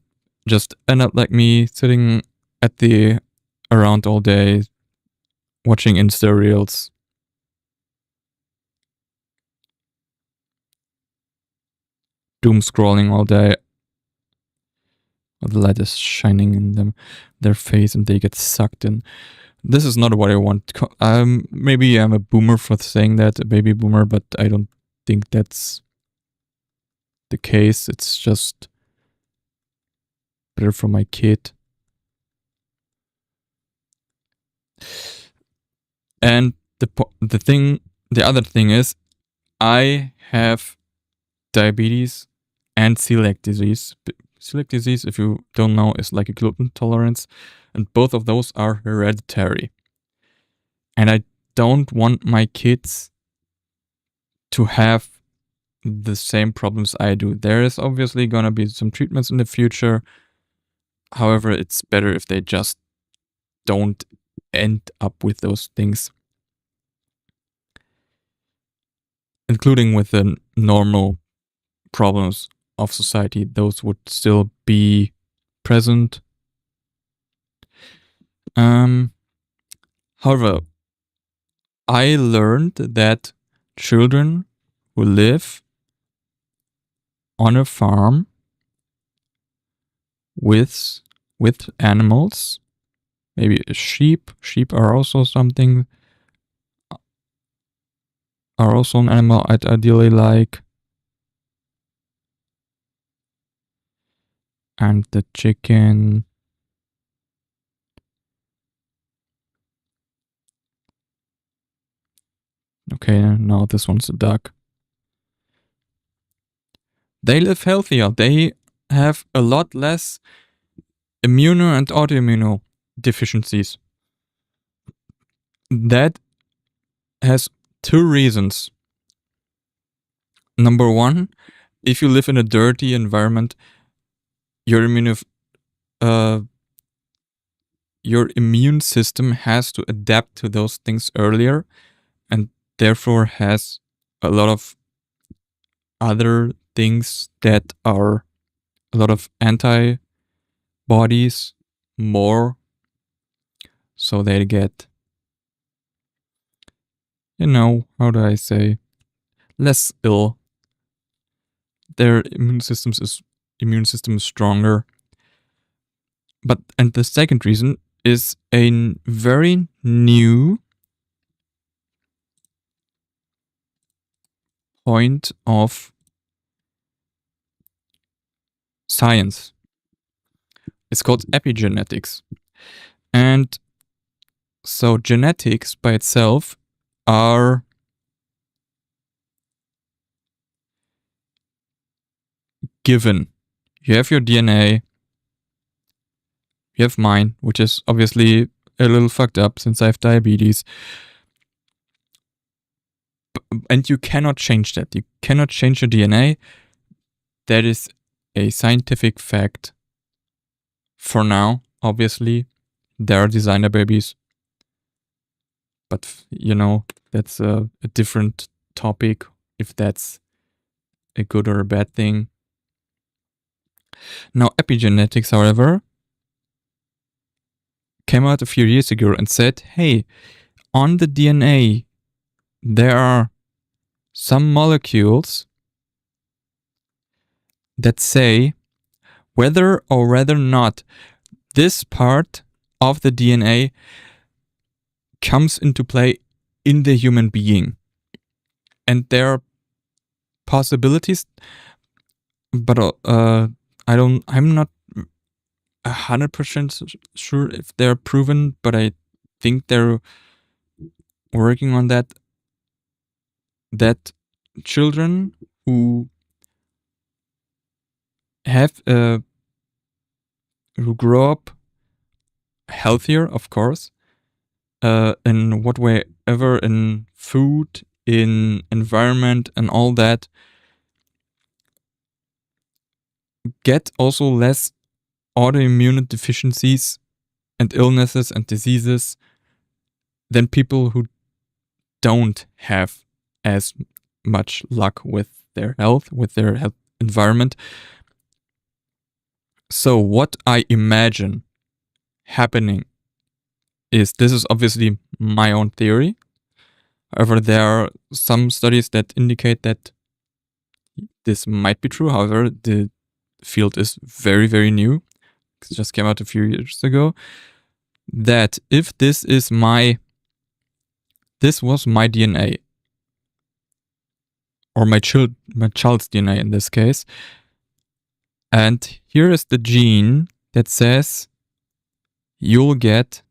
just end up like me sitting around all day watching Insta reels. Doom scrolling all day. The light is shining in their face and they get sucked in. This is not what I want. Maybe I'm a boomer for saying that, a baby boomer, but I don't think that's the case. It's just better for my kid. And the other thing is, I have diabetes and celiac disease. Celiac disease, if you don't know, is like a gluten intolerance, and both of those are hereditary. And I don't want my kids to have the same problems I do. There is obviously gonna be some treatments in the future. However, it's better if they just don't end up with those things, including with the normal problems of society. Those would still be present. However, I learned that children who live on a farm with animals, maybe sheep are also an animal I'd ideally like. And the chicken. Okay, now this one's a duck. They live healthier. They have a lot less immuno and autoimmune deficiencies. That has two reasons. Number one, if you live in a dirty environment, your immune system has to adapt to those things earlier, and therefore has a lot of other things that are a lot of antibodies more, so they get, how do I say, less ill. Their immune system is stronger. And the second reason is a very new point of science. It's called epigenetics. And so genetics by itself are given. You have your DNA. You have mine, which is obviously a little fucked up since I have diabetes. And you cannot change that. You cannot change your DNA. That is a scientific fact for now. Obviously, there are designer babies, but that's a different topic, if that's a good or a bad thing. Now, epigenetics, however, came out a few years ago and said, hey, on the DNA, there are some molecules that say whether or whether not this part of the DNA comes into play in the human being. And there are possibilities, but I'm not 100% sure if they're proven, but I think they're working on that children who have who grow up healthier, of course, in what way ever, in food, in environment, and all that, get also less autoimmune deficiencies and illnesses and diseases than people who don't have as much luck with their health, environment. So what I imagine happening is, this is obviously my own theory. However, there are some studies that indicate that this might be true. However, the field is very, very new. It just came out a few years ago. That if this was my DNA, or my child's DNA in this case, and here is the gene that says you'll get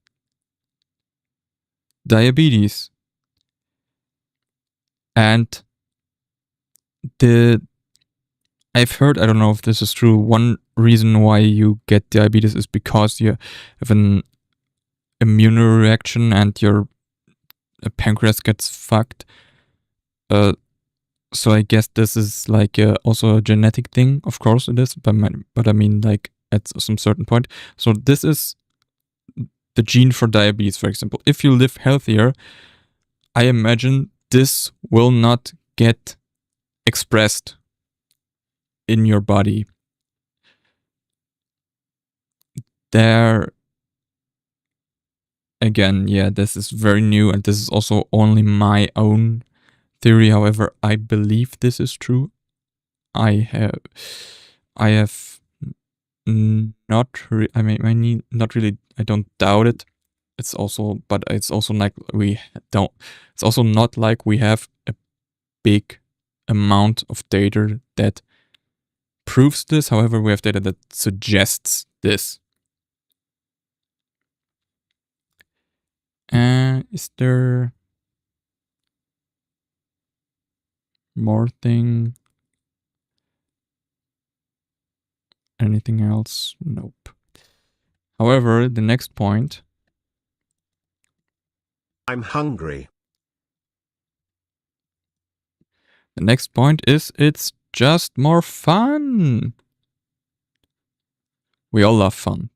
diabetes. And I've heard, I don't know if this is true, one reason why you get diabetes is because you have an immune reaction and your pancreas gets fucked. So I guess this is like also a genetic thing. Of course it is, but I mean, like, at some certain point. So this is the gene for diabetes, for example. If you live healthier, I imagine this will not get expressed in your body. There, again, yeah, this is very new, and this is also only my own theory. However, I believe this is true. I have not really, I don't doubt it. It's also not like we have a big amount of data that proves this. However, we have data that suggests this. Is there more thing? Anything else? Nope. However, the next point. I'm hungry. The next point is, it's just more fun. We all love fun.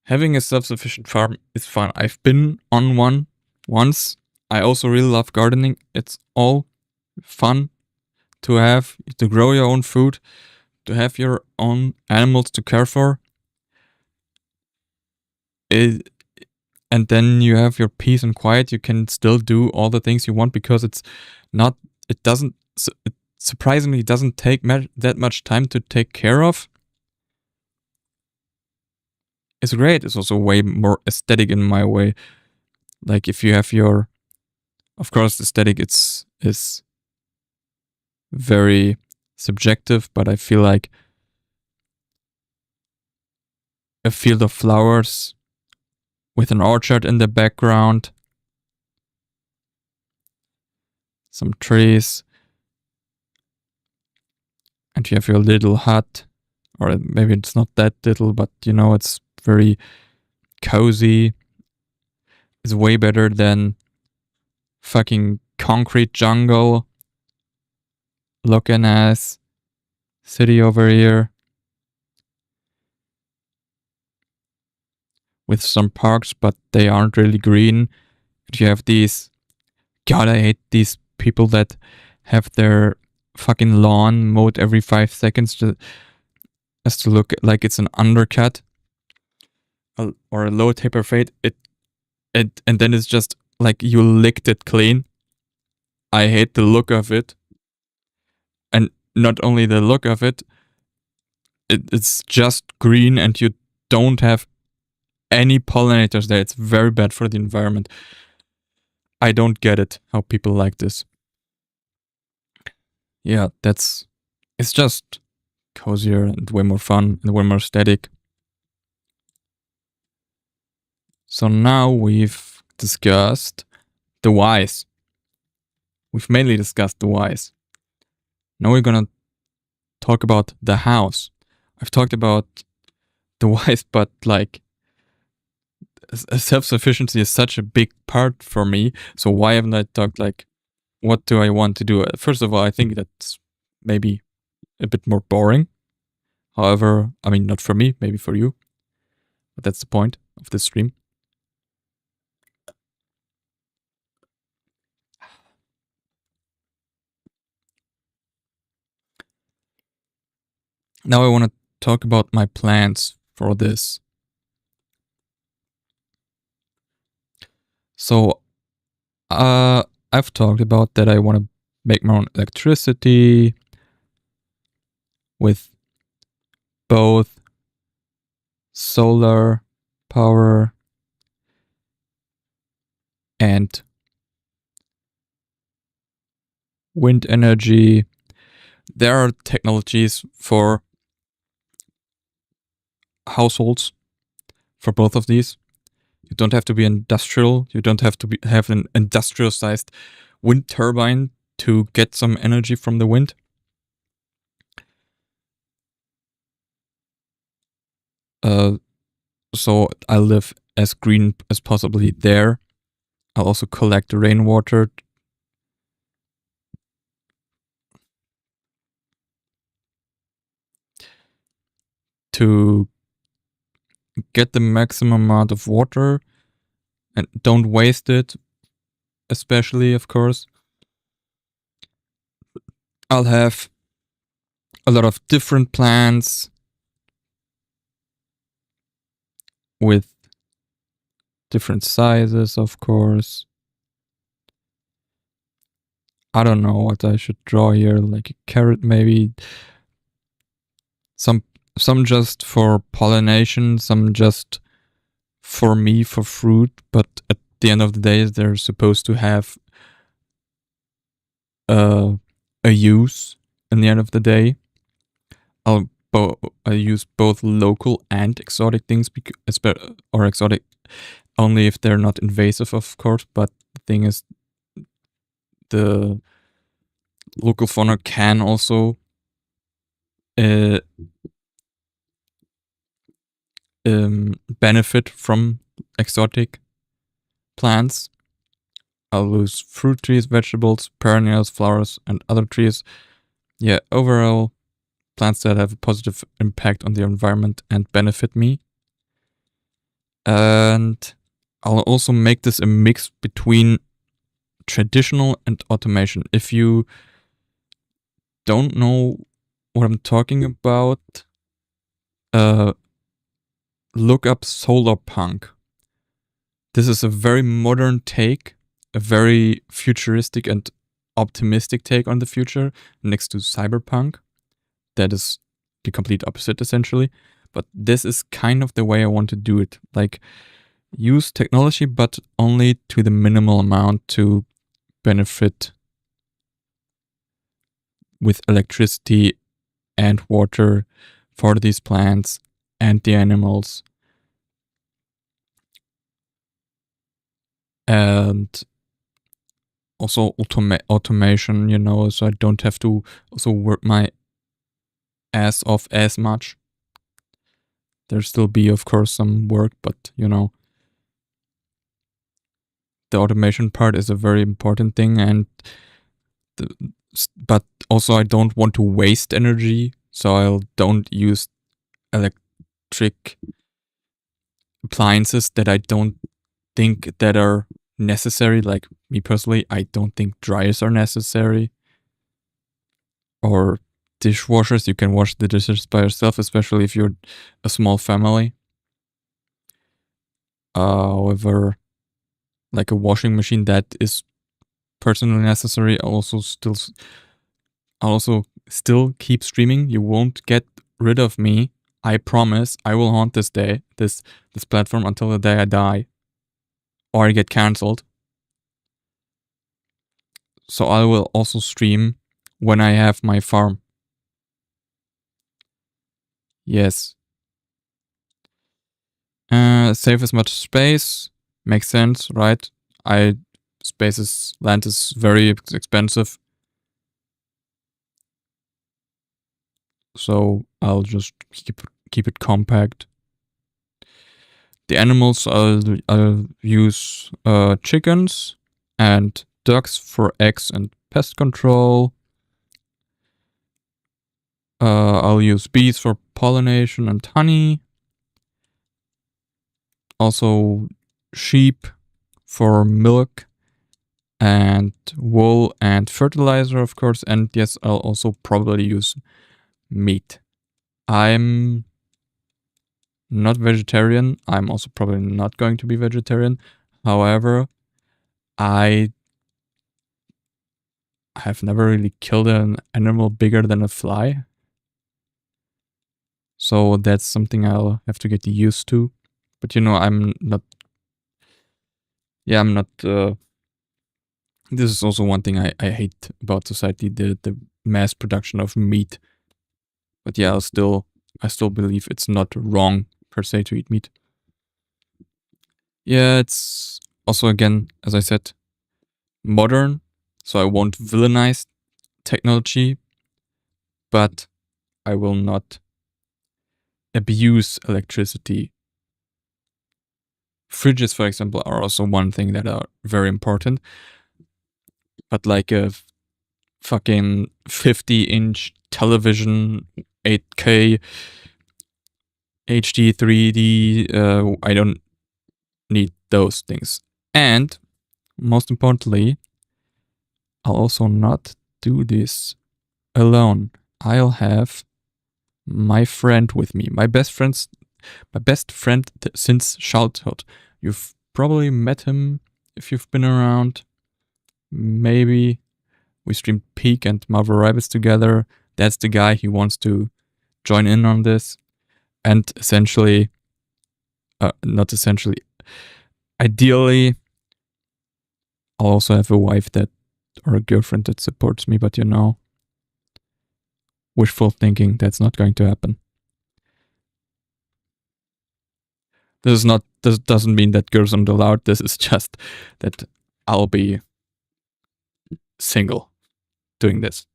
Having a self-sufficient farm is fun. I've been on one once. I also really love gardening. It's all fun to grow your own food, to have your own animals to care for. And then you have your peace and quiet. You can still do all the things you want, because it surprisingly doesn't take that much time to take care of. It's great. It's also way more aesthetic in my way. Like, if you have of course, aesthetic is very subjective, but I feel like a field of flowers with an orchard in the background, some trees, and you have your little hut, or maybe it's not that little, but it's very cozy, is way better than fucking concrete jungle looking ass city over here with some parks, but they aren't really green. You have these. God, I hate these people that have their fucking lawn mowed every 5 seconds just to look like it's an undercut or a low taper fade. And then it's just like you licked it clean. I hate the look of it. And not only the look of it, it's just green and you don't have any pollinators there. It's very bad for the environment. I don't get it, how people like this. Yeah, it's just cozier and way more fun and way more aesthetic. So now we've discussed the whys. We've mainly discussed the whys. Now we're gonna talk about the hows. I've talked about the whys, but like self-sufficiency is such a big part for me. So why haven't I talked like what do I want to do? First of all, I think that's maybe a bit more boring. However, I mean, not for me, maybe for you. But that's the point of this stream. Now I want to talk about my plans for this. So, I've talked about that I want to make my own electricity with both solar power and wind energy. There are technologies for households for both of these. You don't have to be industrial. You don't have to have an industrial sized wind turbine to get some energy from the wind. So I live as green as possibly there. I'll also collect rainwater to get the maximum amount of water and don't waste it, especially, of course. I'll have a lot of different plants with different sizes, of course. I don't know what I should draw here, like a carrot maybe. Some just for pollination, some just for me for fruit, but at the end of the day they're supposed to have a use in the end of the day. I use both local and exotic things, or exotic only if they're not invasive, of course. But the thing is, the local fauna can also benefit from exotic plants. I'll use fruit trees, vegetables, perennials, flowers, and other trees. Yeah, overall, plants that have a positive impact on the environment and benefit me. And I'll also make this a mix between traditional and automation. If you don't know what I'm talking about, look up solar punk. This is a very modern take, a very futuristic and optimistic take on the future next to cyberpunk. That is the complete opposite, essentially. But this is kind of the way I want to do it. Like, use technology, but only to the minimal amount to benefit with electricity and water for these plants and the animals. And also automation, so I don't have to also work my ass off as much. There still be, of course, some work, but the automation part is a very important thing, and but also I don't want to waste energy, so I don't use electric appliances that I don't think that are necessary. Like me personally, I don't think dryers are necessary, or dishwashers. You can wash the dishes by yourself, especially if you're a small family. However, like a washing machine, that is personally necessary. I'll also still keep streaming. You won't get rid of me. I promise. I will haunt this platform until the day I die or I get cancelled. So I will also stream when I have my farm. Yes. Save as much space. Makes sense, right? Land is very expensive. So I'll just keep it compact. The animals, I'll use chickens and ducks for eggs and pest control. I'll use bees for pollination and honey. Also sheep for milk and wool and fertilizer, of course. And yes, I'll also probably use meat. I'm not vegetarian. I'm also probably not going to be vegetarian. However, I have never really killed an animal bigger than a fly. So that's something I'll have to get used to. But I'm not. Yeah, I'm not. This is also one thing I hate about society: the mass production of meat. But yeah, I still believe it's not wrong per se to eat meat. Yeah, it's also, again, as I said, modern, so I won't villainize technology, but I will not abuse electricity. Fridges, for example, are also one thing that are very important, but like a fucking 50-inch television, 8K, HD, 3D, I don't need those things. And most importantly, I'll also not do this alone. I'll have my friend with me, my best friend since childhood. You've probably met him if you've been around. Maybe we streamed Peak and Marvel Rabbids together. That's the guy. He wants to join in on this. And not essentially, ideally, I'll also have a wife or a girlfriend that supports me, but wishful thinking, that's not going to happen. This doesn't mean that girls aren't allowed. This is just that I'll be single doing this.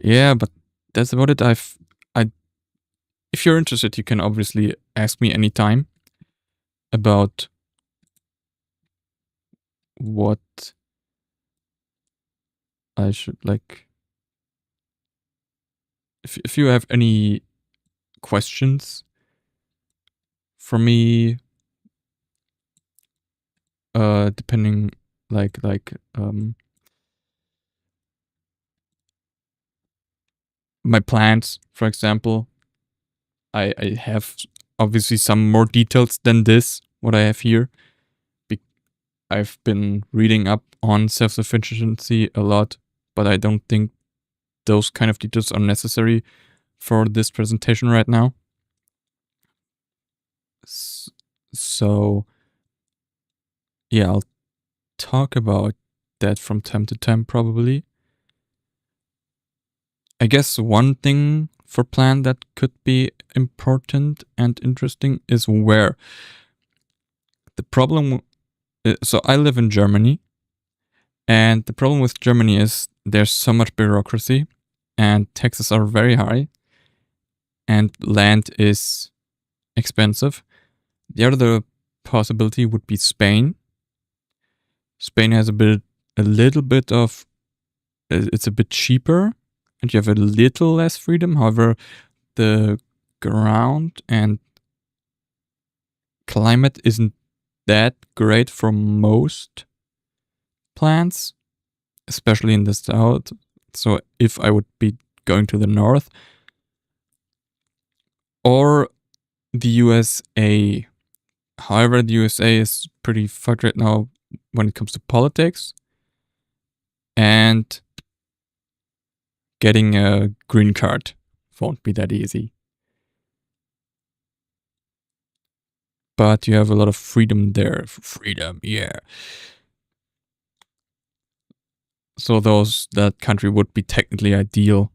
Yeah, but that's about it. If you're interested, you can obviously ask me anytime about what I should like. If you have any questions for me, depending my plans, for example, I have obviously some more details than this, what I have here. I've been reading up on self-sufficiency a lot, but I don't think those kind of details are necessary for this presentation right now. So, yeah, I'll talk about that from time to time, probably. I guess one thing for plan that could be important and interesting is where. The problem, so I live in Germany, and the problem with Germany is there's so much bureaucracy, and taxes are very high, and land is expensive. The other possibility would be Spain. Spain has a bit a little bit of, it's a bit cheaper and you have a little less freedom. However, the ground and climate isn't that great for most plants, especially in the south. So if I would be going to the north or the USA. However, the USA is pretty fucked right now when it comes to politics. And getting a green card won't be that easy. But you have a lot of freedom there. Freedom, yeah. So that country would be technically ideal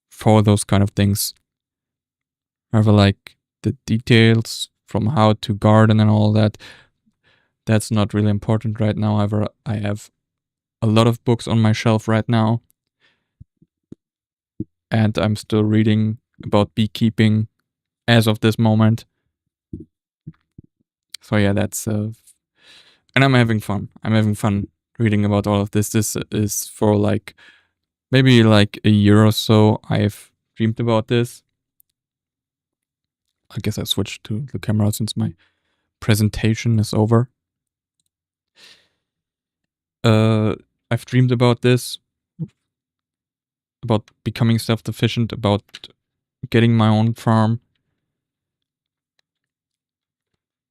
for those kind of things. However, like the details from how to garden and all that, that's not really important right now. However, I have a lot of books on my shelf right now. And I'm still reading about beekeeping as of this moment. So yeah, that's and I'm having fun. I'm having fun reading about all of this. This is for like maybe like a year or so. I've dreamed about this. I guess I switched to the camera since my presentation is over. I've dreamed about this, about becoming self-sufficient, about getting my own farm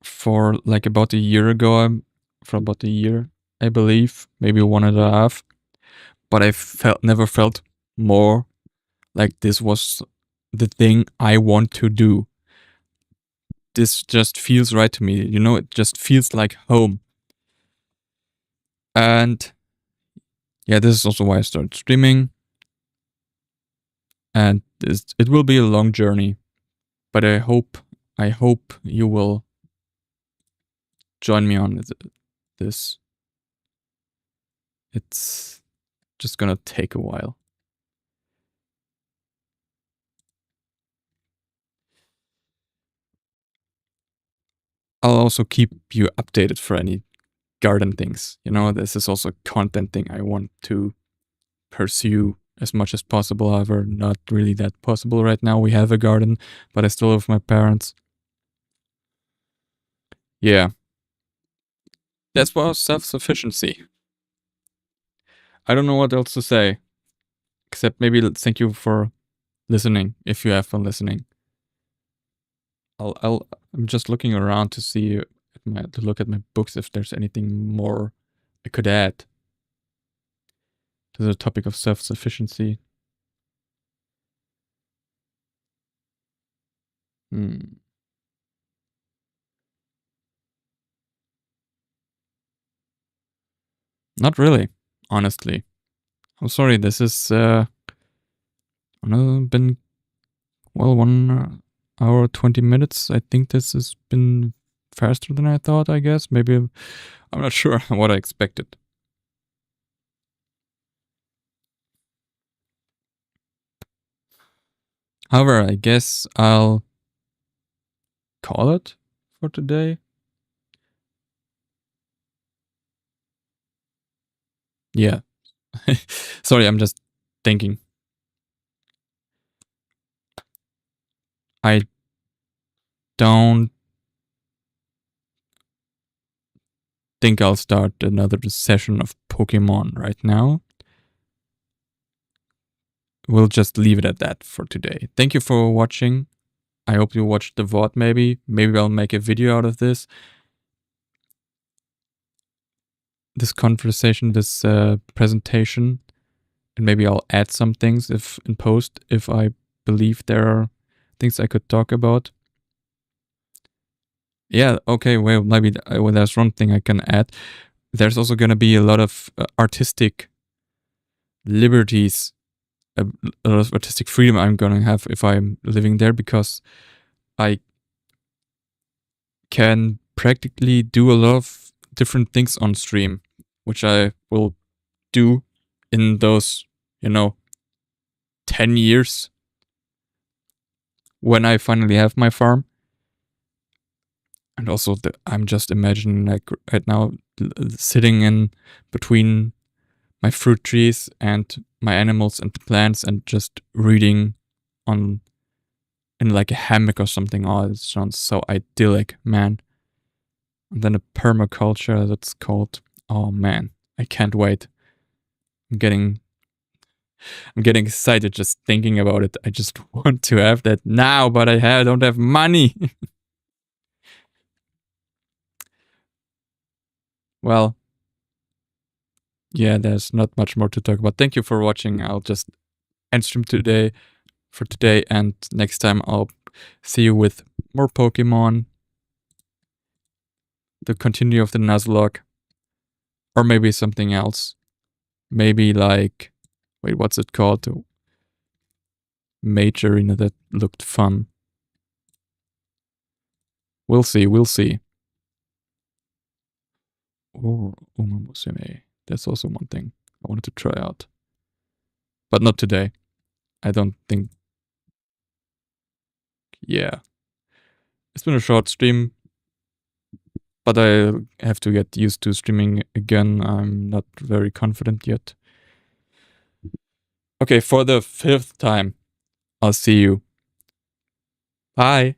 for like about a year ago. For about a year, I believe, maybe 1.5. But I never felt more like this was the thing I want to do. This just feels right to me. You know, it just feels like home. And yeah, this is also why I started streaming. And it will be a long journey, but I hope you will join me on this. It's just gonna take a while. I'll also keep you updated for any garden things. You know, this is also a content thing I want to pursue as much as possible. However, not really that possible right now. We have a garden, but I still live with my parents. Yeah. That's about self-sufficiency. I don't know what else to say, except maybe thank you for listening, if you have fun listening. I'm just looking around to see to look at my books if there's anything more I could add to the topic of self-sufficiency. Not really, honestly. I'm sorry, this is been, well, 1 hour, 20 minutes. I think this has been faster than I thought, I guess. Maybe, I'm not sure what I expected. However, I guess I'll call it for today. Yeah. Sorry, I'm just thinking. I don't think I'll start another session of Pokemon right now. We'll just leave it at that for today. Thank you for watching. I hope you watched the VOD maybe. Maybe I'll make a video out of this. This conversation, this presentation. And maybe I'll add some things in post if I believe there are things I could talk about. Yeah, okay, well, maybe there's one thing I can add. There's also going to be a lot of artistic liberties, a lot of artistic freedom I'm going to have if I'm living there, because I can practically do a lot of different things on stream, which I will do in those, 10 years when I finally have my farm. And also, I'm just imagining, like, right now, sitting in between my fruit trees and my animals and the plants and just reading on in like a hammock or something. Oh, it sounds so idyllic, man. And then a permaculture that's called. Oh man, I can't wait. I'm getting excited just thinking about it. I just want to have that now, but I don't have money. Well, yeah, there's not much more to talk about. Thank you for watching. I'll just end stream today for today, and next time I'll see you with more Pokemon, the continue of the Nuzlocke, or maybe something else. Maybe like, wait, what's it called? The Mage Arena that looked fun. We'll see, we'll see. Or Umamusume. That's also one thing I wanted to try out. But not today. I don't think. Yeah. It's been a short stream, but I have to get used to streaming again. I'm not very confident yet. Okay, for the 5th time, I'll see you. Bye.